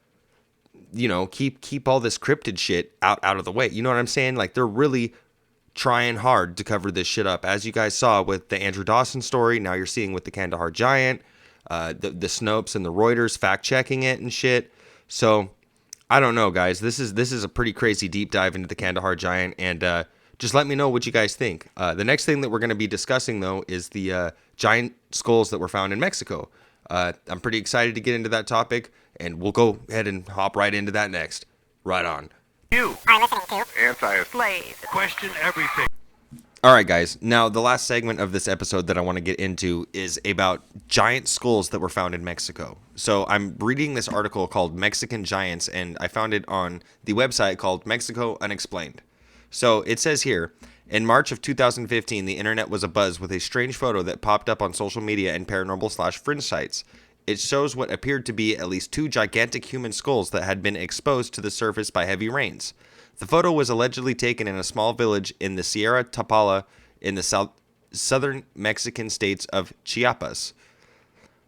you know, keep all this cryptid shit out of the way. You know what I'm saying? Like, they're really trying hard to cover this shit up. As you guys saw with the Andrew Dawson story, now you're seeing with the Kandahar giant, the Snopes and the Reuters fact checking it and shit. So I don't know, guys. This is a pretty crazy deep dive into the Kandahar giant, and just let me know what you guys think. The next thing that we're going to be discussing, though, is the giant skulls that were found in Mexico. I'm pretty excited to get into that topic, and we'll go ahead and hop right into that next. Right on. You are listening to AntiSlave Question Everything. All right, guys. Now, the last segment of this episode that I want to get into is about giant skulls that were found in Mexico. So I'm reading this article called Mexican Giants, and I found it on the website called Mexico Unexplained. So it says here, in March of 2015, the internet was abuzz with a strange photo that popped up on social media and paranormal/fringe sites. It shows what appeared to be at least 2 gigantic human skulls that had been exposed to the surface by heavy rains. The photo was allegedly taken in a small village in the Sierra Tapala in the southern Mexican states of Chiapas.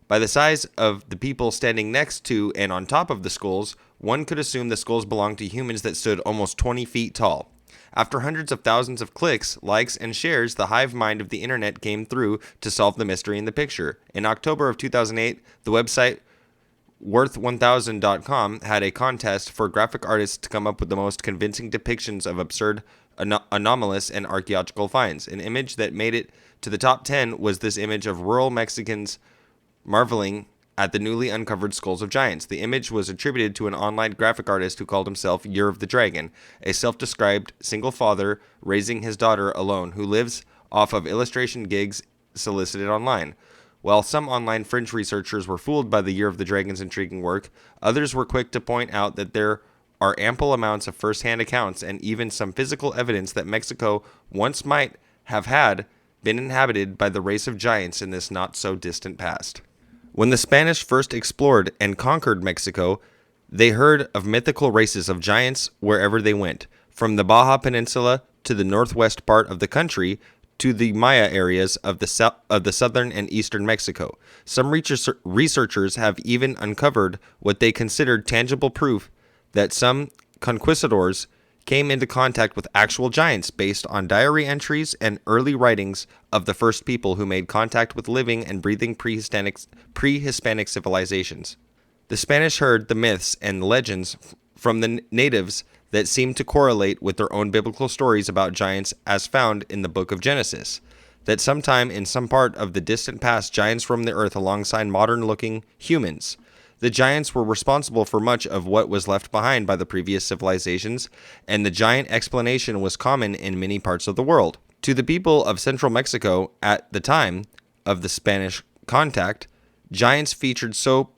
By the size of the people standing next to and on top of the skulls, one could assume the skulls belonged to humans that stood almost 20 feet tall. After hundreds of thousands of clicks, likes, and shares, the hive mind of the internet came through to solve the mystery in the picture. In October of 2008, the website worth1000.com had a contest for graphic artists to come up with the most convincing depictions of absurd, anomalous, and archaeological finds. An image that made it to the top 10 was this image of rural Mexicans marveling at the newly uncovered skulls of giants. The image was attributed to an online graphic artist who called himself Year of the Dragon, a self-described single father raising his daughter alone who lives off of illustration gigs solicited online. While some online fringe researchers were fooled by the Year of the Dragon's intriguing work, others were quick to point out that there are ample amounts of first-hand accounts and even some physical evidence that Mexico once might have been inhabited by the race of giants in this not-so-distant past. When the Spanish first explored and conquered Mexico, they heard of mythical races of giants wherever they went, from the Baja Peninsula to the northwest part of the country to the Maya areas of the southern and eastern Mexico. Some researchers have even uncovered what they considered tangible proof that some conquistadors came into contact with actual giants based on diary entries and early writings of the first people who made contact with living and breathing pre-Hispanic civilizations. The Spanish heard the myths and legends from the natives that seemed to correlate with their own biblical stories about giants as found in the book of Genesis, that sometime in some part of the distant past giants roamed the earth alongside modern-looking humans. The giants were responsible for much of what was left behind by the previous civilizations, and the giant explanation was common in many parts of the world. To the people of central Mexico at the time of the Spanish contact, giants featured so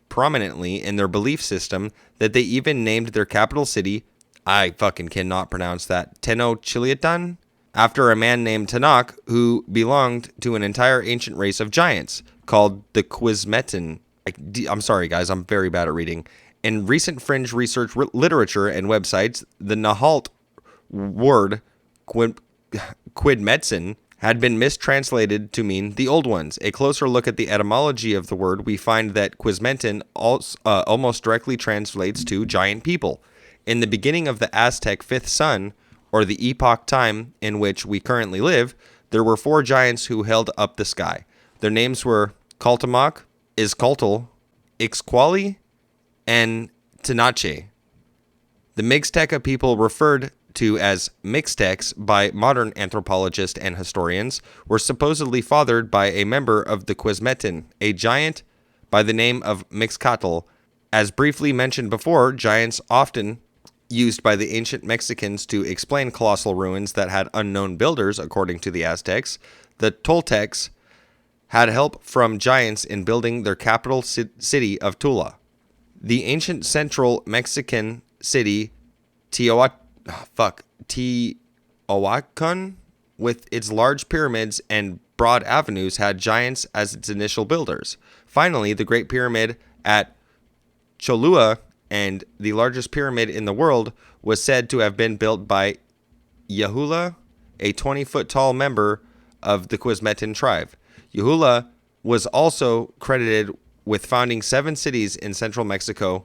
prominently in their belief system that they even named their capital city, I fucking cannot pronounce that, Tenochtitlan, after a man named Tanakh who belonged to an entire ancient race of giants called the Quizmetin. I'm sorry, guys, I'm very bad at reading. In recent fringe research literature and websites, the Nahalt word Quidmetzen had been mistranslated to mean the old ones. A closer look at the etymology of the word, we find that Quizmetin almost directly translates to giant people. In the beginning of the Aztec fifth sun, or the epoch time in which we currently live, there were 4 giants who held up the sky. Their names were Caltamac, Izcaltl, Ixquali, and Tanache. The Mixteca people, referred to as Mixtecs by modern anthropologists and historians, were supposedly fathered by a member of the Quizmetin, a giant by the name of Mixcatl. As briefly mentioned before, giants often used by the ancient Mexicans to explain colossal ruins that had unknown builders, according to the Aztecs. The Toltecs had help from giants in building their capital city of Tula. The ancient central Mexican city, Teotihuacan, with its large pyramids and broad avenues, had giants as its initial builders. Finally, the Great Pyramid at Cholula, and the largest pyramid in the world, was said to have been built by Yahula, a 20-foot tall member of the Quizmetin tribe. Yahula was also credited with founding 7 cities in central Mexico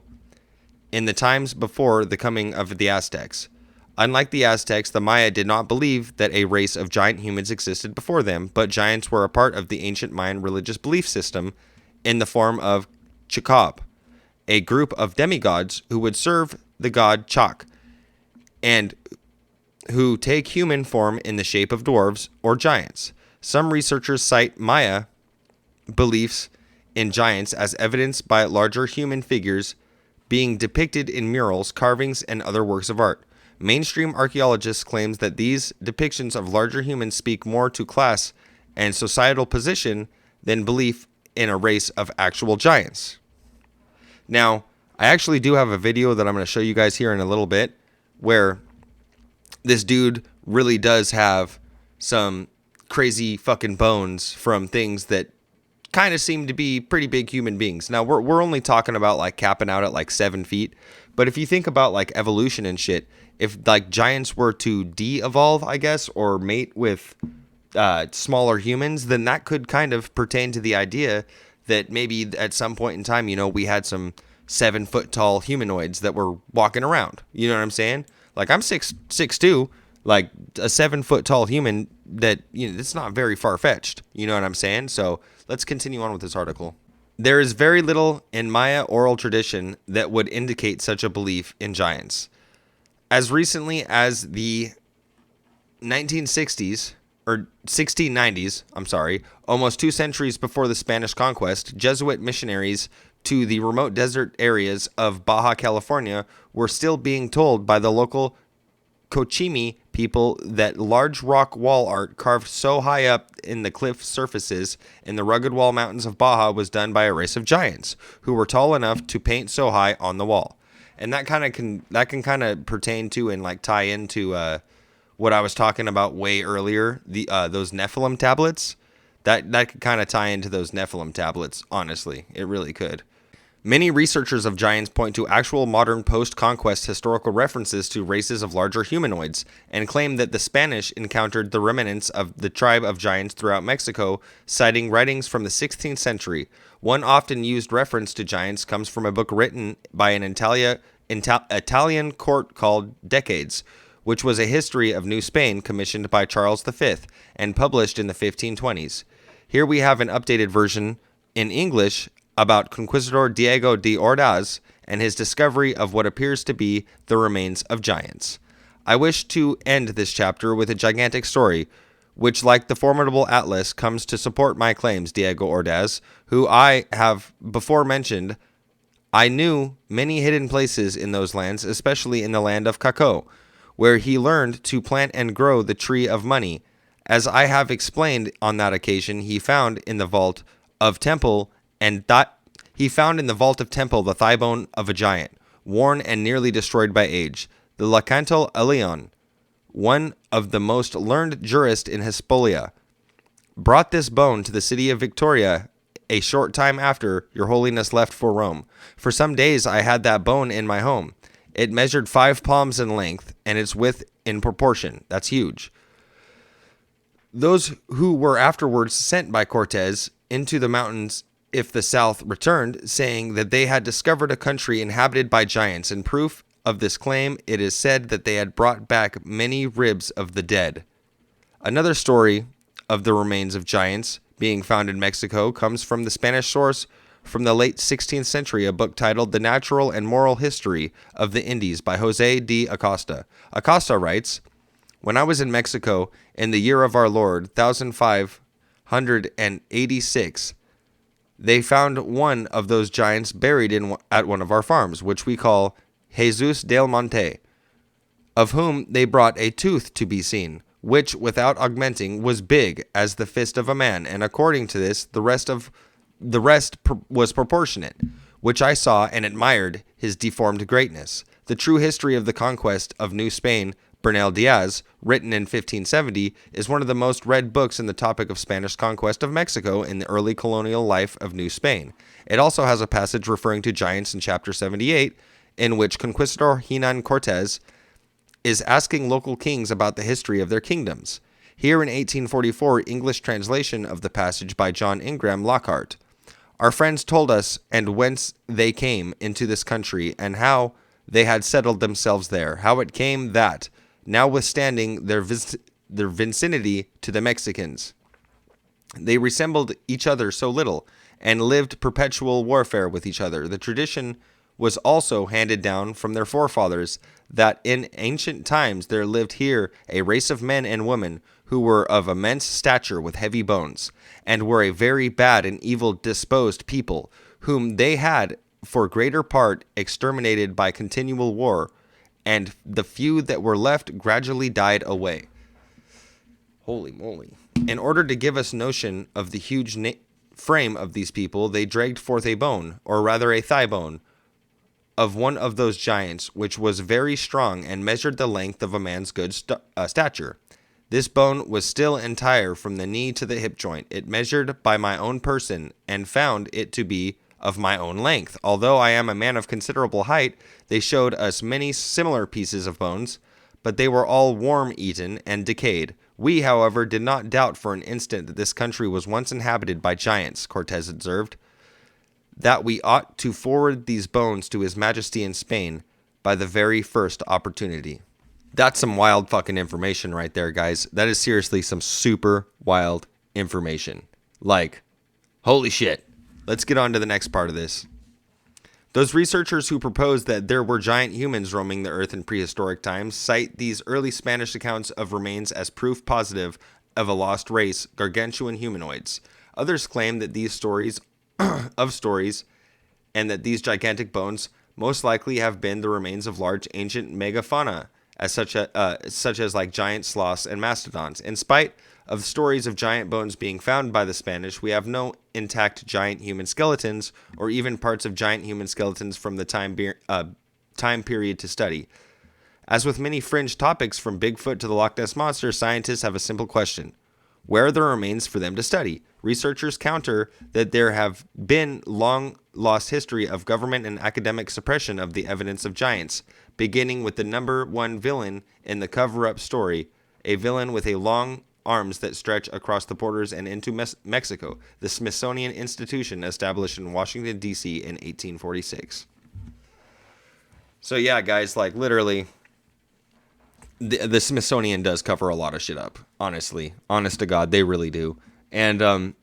in the times before the coming of the Aztecs. Unlike the Aztecs, the Maya did not believe that a race of giant humans existed before them, but giants were a part of the ancient Mayan religious belief system in the form of Chicop, a group of demigods who would serve the god Chak, and who take human form in the shape of dwarves or giants. Some researchers cite Maya beliefs in giants as evidenced by larger human figures being depicted in murals, carvings, and other works of art. Mainstream archaeologists claim that these depictions of larger humans speak more to class and societal position than belief in a race of actual giants. Now, I actually do have a video that I'm going to show you guys here in a little bit where this dude really does have some crazy fucking bones from things that kind of seem to be pretty big human beings. Now, we're only talking about like capping out at like 7 feet, but if you think about like evolution and shit, if like giants were to de-evolve, I guess, or mate with smaller humans, then that could kind of pertain to the idea that maybe at some point in time, you know, we had some 7-foot tall humanoids that were walking around. You know what I'm saying? Like, I'm 6'2", like a 7-foot tall human that, you know, it's not very far-fetched. You know what I'm saying? So let's continue on with this article. There is very little in Maya oral tradition that would indicate such a belief in giants. As recently as the 1960s, or 1690s, almost 2 centuries before the Spanish conquest, Jesuit missionaries to the remote desert areas of Baja California were still being told by the local Cochimi people that large rock wall art carved so high up in the cliff surfaces in the rugged wall mountains of Baja was done by a race of giants who were tall enough to paint so high on the wall. And that can kind of pertain to and like tie into what I was talking about way earlier, those Nephilim tablets. That could kind of tie into those Nephilim tablets, honestly. It really could. Many researchers of giants point to actual modern post-conquest historical references to races of larger humanoids and claim that the Spanish encountered the remnants of the tribe of giants throughout Mexico, citing writings from the 16th century. One often used reference to giants comes from a book written by an Italian court called Decades, which was a history of New Spain commissioned by Charles V and published in the 1520s. Here we have an updated version in English about Conquistador Diego de Ordaz and his discovery of what appears to be the remains of giants. I wish to end this chapter with a gigantic story, which, like the formidable Atlas, comes to support my claims. Diego Ordaz, who I have before mentioned, I knew many hidden places in those lands, especially in the land of Cacao, where he learned to plant and grow the tree of money. As I have explained on that occasion, he found in the vault of temple the thigh bone of a giant, worn and nearly destroyed by age. The Lacanto Elion, one of the most learned jurists in Hispaniola, brought this bone to the city of Victoria a short time after your holiness left for Rome. For some days I had that bone in my home. It measured 5 palms in length, and its width in proportion. That's huge. Those who were afterwards sent by Cortez into the mountains if the South returned, saying that they had discovered a country inhabited by giants. In proof of this claim, it is said that they had brought back many ribs of the dead. Another story of the remains of giants being found in Mexico comes from the Spanish source from the late 16th century, a book titled The Natural and Moral History of the Indies by Jose de Acosta. Acosta writes, "When I was in Mexico in the year of our Lord, 1586, they found one of those giants buried at one of our farms, which we call Jesus del Monte, of whom they brought a tooth to be seen, which, without augmenting, was big as the fist of a man, and according to this, the rest was proportionate, which I saw and admired his deformed greatness. The true history of the conquest of New Spain, Bernal Diaz, written in 1570, is one of the most read books in the topic of Spanish conquest of Mexico in the early colonial life of New Spain. It also has a passage referring to giants in chapter 78, in which Conquistador Hernan Cortez is asking local kings about the history of their kingdoms. Here in 1844, English translation of the passage by John Ingram Lockhart. Our friends told us and whence they came into this country, and how they had settled themselves there, how it came that, notwithstanding their vicinity to the Mexicans, they resembled each other so little, and lived perpetual warfare with each other. The tradition was also handed down from their forefathers, that in ancient times there lived here a race of men and women who were of immense stature with heavy bones, and were a very bad and evil disposed people, whom they had for greater part exterminated by continual war, and the few that were left gradually died away." Holy moly. In order to give us notion of the huge frame of these people, they dragged forth a bone, or rather a thigh bone, of one of those giants, which was very strong and measured the length of a man's good stature. This bone was still entire from the knee to the hip joint. It measured by my own person, and found it to be of my own length. Although I am a man of considerable height, they showed us many similar pieces of bones, but they were all worm-eaten and decayed. We, however, did not doubt for an instant that this country was once inhabited by giants, Cortez observed, that we ought to forward these bones to His Majesty in Spain by the very first opportunity. That's some wild fucking information right there, guys. That is seriously some super wild information. Like, holy shit. Let's get on to the next part of this. Those researchers who propose that there were giant humans roaming the earth in prehistoric times cite these early Spanish accounts of remains as proof positive of a lost race, gargantuan humanoids. Others claim that these stories and that these gigantic bones most likely have been the remains of large ancient megafauna, such as like giant sloths and mastodons. In spite of stories of giant bones being found by the Spanish, we have no intact giant human skeletons, or even parts of giant human skeletons from the time period to study. As with many fringe topics from Bigfoot to the Loch Ness Monster, scientists have a simple question. Where are the remains for them to study? Researchers counter that there have been long lost history of government and academic suppression of the evidence of giants, beginning with the number one villain in the cover-up story, a villain with a long arms that stretch across the borders and into Mexico, the Smithsonian Institution established in Washington, D.C. in 1846. So yeah, guys, like literally, the Smithsonian does cover a lot of shit up, honestly. Honest to God, they really do. And I'm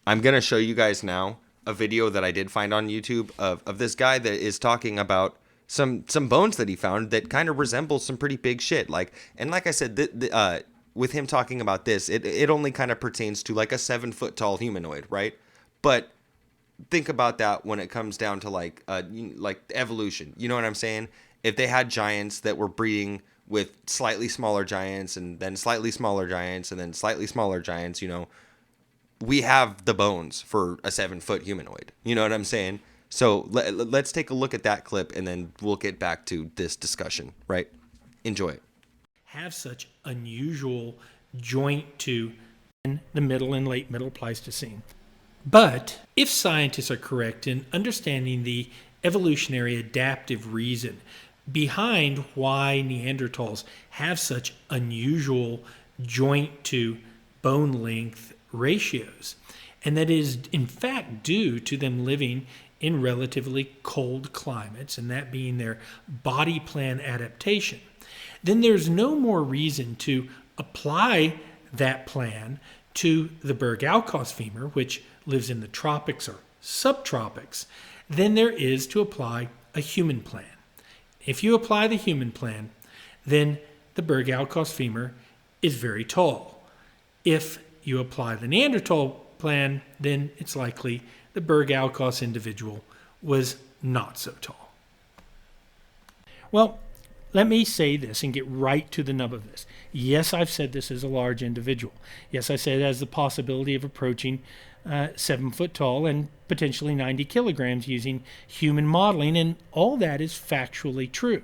going to show you guys now a video that I did find on YouTube of this guy that is talking about some bones that he found that kind of resemble some pretty big shit. Like I said, with him talking about this, it only kind of pertains to like a 7-foot tall humanoid, right? But think about that when it comes down to like evolution. You know what I'm saying? If they had giants that were breeding with slightly smaller giants and then slightly smaller giants and then slightly smaller giants, you know, we have the bones for a 7-foot humanoid. You know what I'm saying? So let's take a look at that clip and then we'll get back to this discussion, right? Enjoy it. Have such unusual joint to the middle and late middle Pleistocene. But if scientists are correct in understanding the evolutionary adaptive reason behind why Neanderthals have such unusual joint to bone length ratios, and that is in fact due to them living in relatively cold climates, and that being their body plan adaptation, then there's no more reason to apply that plan to the Berg-Alkos femur, which lives in the tropics or subtropics, than there is to apply a human plan. If you apply the human plan, then the Berg-Alkos femur is very tall. If you apply the Neanderthal plan, then it's likely the Berg-Alkos individual was not so tall. Well, let me say this and get right to the nub of this. Yes, I've said this is a large individual. Yes, I said it has the possibility of approaching 7 foot tall and potentially 90 kilograms using human modeling, and all that is factually true.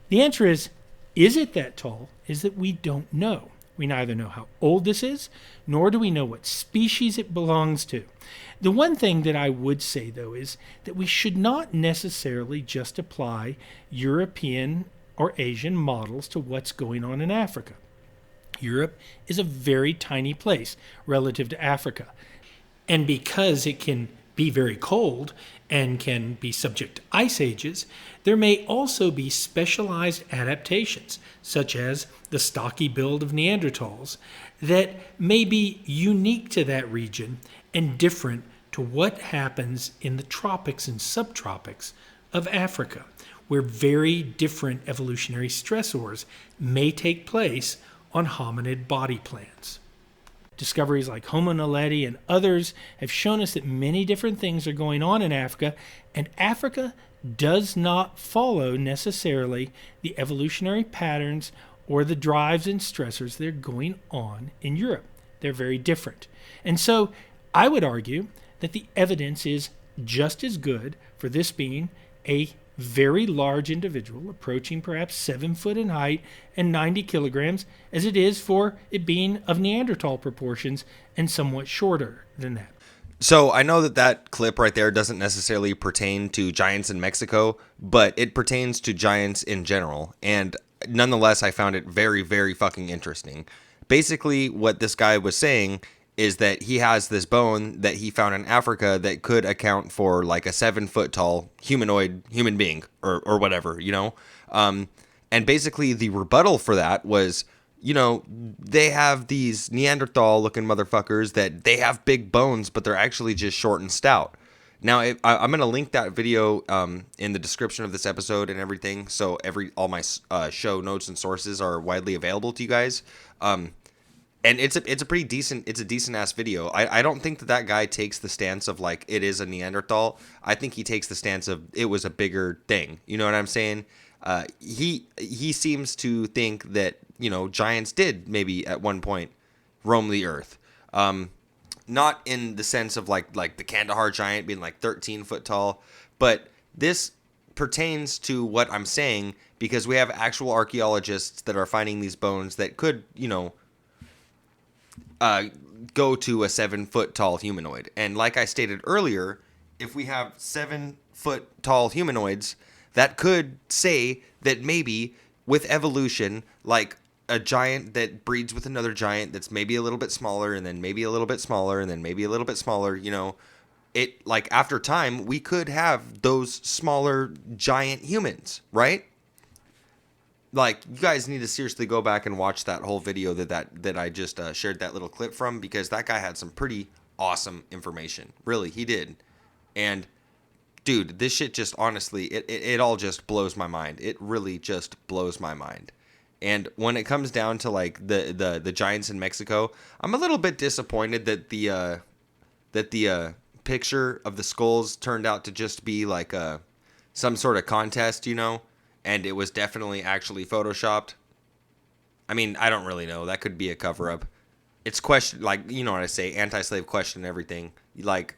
The answer is it that tall? Is that we don't know. We neither know how old this is, nor do we know what species it belongs to. The one thing that I would say, though, is that we should not necessarily just apply European or Asian models to what's going on in Africa. Europe is a very tiny place relative to Africa. And because it can be very cold and can be subject to ice ages, there may also be specialized adaptations, such as the stocky build of Neanderthals, that may be unique to that region and different to what happens in the tropics and subtropics of Africa, where very different evolutionary stressors may take place on hominid body plans. Discoveries like Homo naledi and others have shown us that many different things are going on in Africa, and Africa does not follow necessarily the evolutionary patterns or the drives and stressors that are going on in Europe. They're very different. And so I would argue that the evidence is just as good for this being a very large individual, approaching perhaps 7 foot in height and 90 kilograms, as it is for it being of Neanderthal proportions and somewhat shorter than that. So I know that clip right there doesn't necessarily pertain to giants in Mexico, but it pertains to giants in general. And nonetheless, I found it very, very fucking interesting. Basically, what this guy was saying is that he has this bone that he found in Africa that could account for like a 7 foot tall human being or whatever, you know? And basically the rebuttal for that was, you know, they have these Neanderthal looking motherfuckers that they have big bones, but they're actually just short and stout. Now, I'm going to link that video in the description of this episode and everything. So all my show notes and sources are widely available to you guys. And it's a pretty decent, it's a decent ass video. I don't think that guy takes the stance of like it is a Neanderthal. I think he takes the stance of it was a bigger thing. You know what I'm saying? He seems to think that, you know, giants did maybe at one point roam the earth. Not in the sense of like the Kandahar giant being like 13 foot tall, but this pertains to what I'm saying because we have actual archaeologists that are finding these bones that could, go to a 7-foot tall humanoid. And like I stated earlier, if we have 7-foot tall humanoids, that could say that maybe with evolution, like a giant that breeds with another giant that's maybe a little bit smaller, and then maybe a little bit smaller, and then maybe a little bit smaller, it, like, after time, we could have those smaller giant humans, right? Like, you guys need to seriously go back and watch that whole video that I just shared that little clip from, because that guy had some pretty awesome information. Really, he did. And dude, this shit just, honestly, it all just blows my mind. It really just blows my mind. And when it comes down to like the giants in Mexico, I'm a little bit disappointed that the picture of the skulls turned out to just be like some sort of contest, and it was definitely actually photoshopped. I mean, I don't really know. That could be a cover up. It's question, like, you know what I say, AntiSlave Question Everything. Like,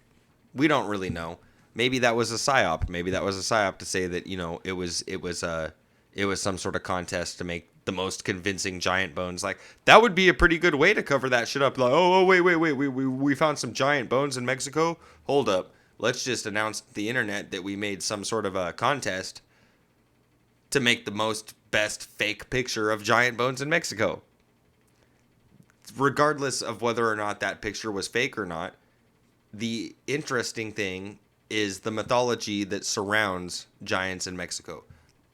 we don't really know. Maybe that was a psyop. Maybe that was a psyop to say that, it was some sort of contest to make the most convincing giant bones. Like, that would be a pretty good way to cover that shit up. Like, wait, we found some giant bones in Mexico. Hold up, let's just announce to the internet that we made some sort of a contest to make the best fake picture of giant bones in Mexico. Regardless of whether or not that picture was fake or not, the interesting thing is the mythology that surrounds giants in Mexico.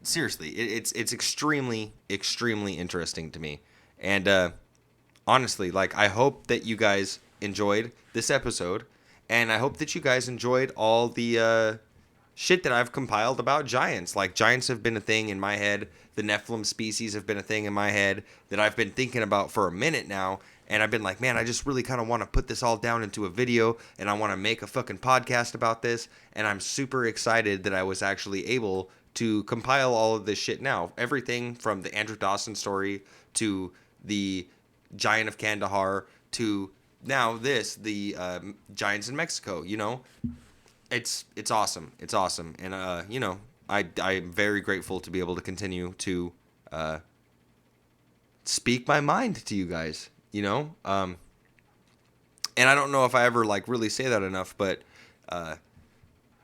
Seriously, it's extremely, extremely interesting to me. And honestly, like, I hope that you guys enjoyed this episode, and I hope that you guys enjoyed all the shit that I've compiled about giants. Like, giants have been a thing in my head. The Nephilim species have been a thing in my head that I've been thinking about for a minute now. And I've been like, man, I just really kind of want to put this all down into a video, and I want to make a fucking podcast about this. And I'm super excited that I was actually able to compile all of this shit now. Everything from the Andrew Dawson story to the Giant of Kandahar to now the giants in Mexico, It's awesome. It's awesome. And, I'm very grateful to be able to continue to speak my mind to you guys, and I don't know if I ever, like, really say that enough, but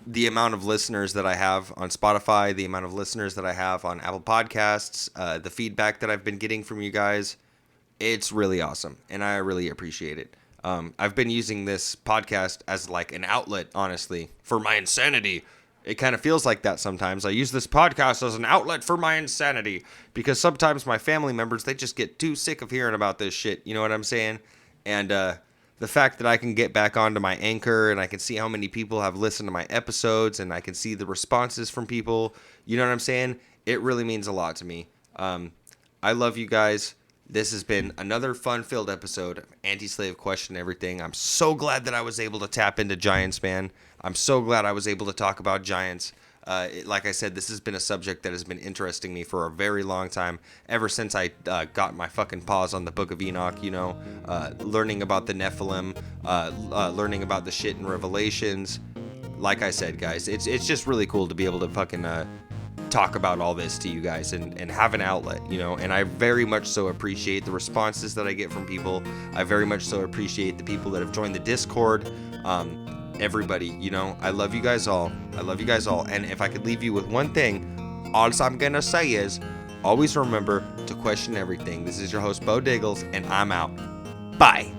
the amount of listeners that I have on Spotify, the amount of listeners that I have on Apple Podcasts, the feedback that I've been getting from you guys, it's really awesome, and I really appreciate it. I've been using this podcast as like an outlet, honestly, for my insanity. It kind of feels like that sometimes. I use this podcast as an outlet for my insanity because sometimes my family members, they just get too sick of hearing about this shit. You know what I'm saying? And the fact that I can get back onto my Anchor and I can see how many people have listened to my episodes and I can see the responses from people, you know what I'm saying? It really means a lot to me. I love you guys. This has been another fun-filled episode of AntiSlave Question Everything. I'm so glad that I was able to tap into giants, man. I'm so glad I was able to talk about giants. Like I said, this has been a subject that has been interesting me for a very long time, ever since I got my fucking paws on the Book of Enoch, learning about the Nephilim, learning about the shit in Revelations. Like I said, guys, it's just really cool to be able to fucking talk about all this to you guys and have an outlet, and I very much so appreciate the responses that I get from people. I very much so appreciate the people that have joined the Discord. Everybody, I love you guys all. And if I could leave you with one thing, all I'm gonna say is always remember to question everything. This is your host, Beau Diggles, and I'm out. Bye.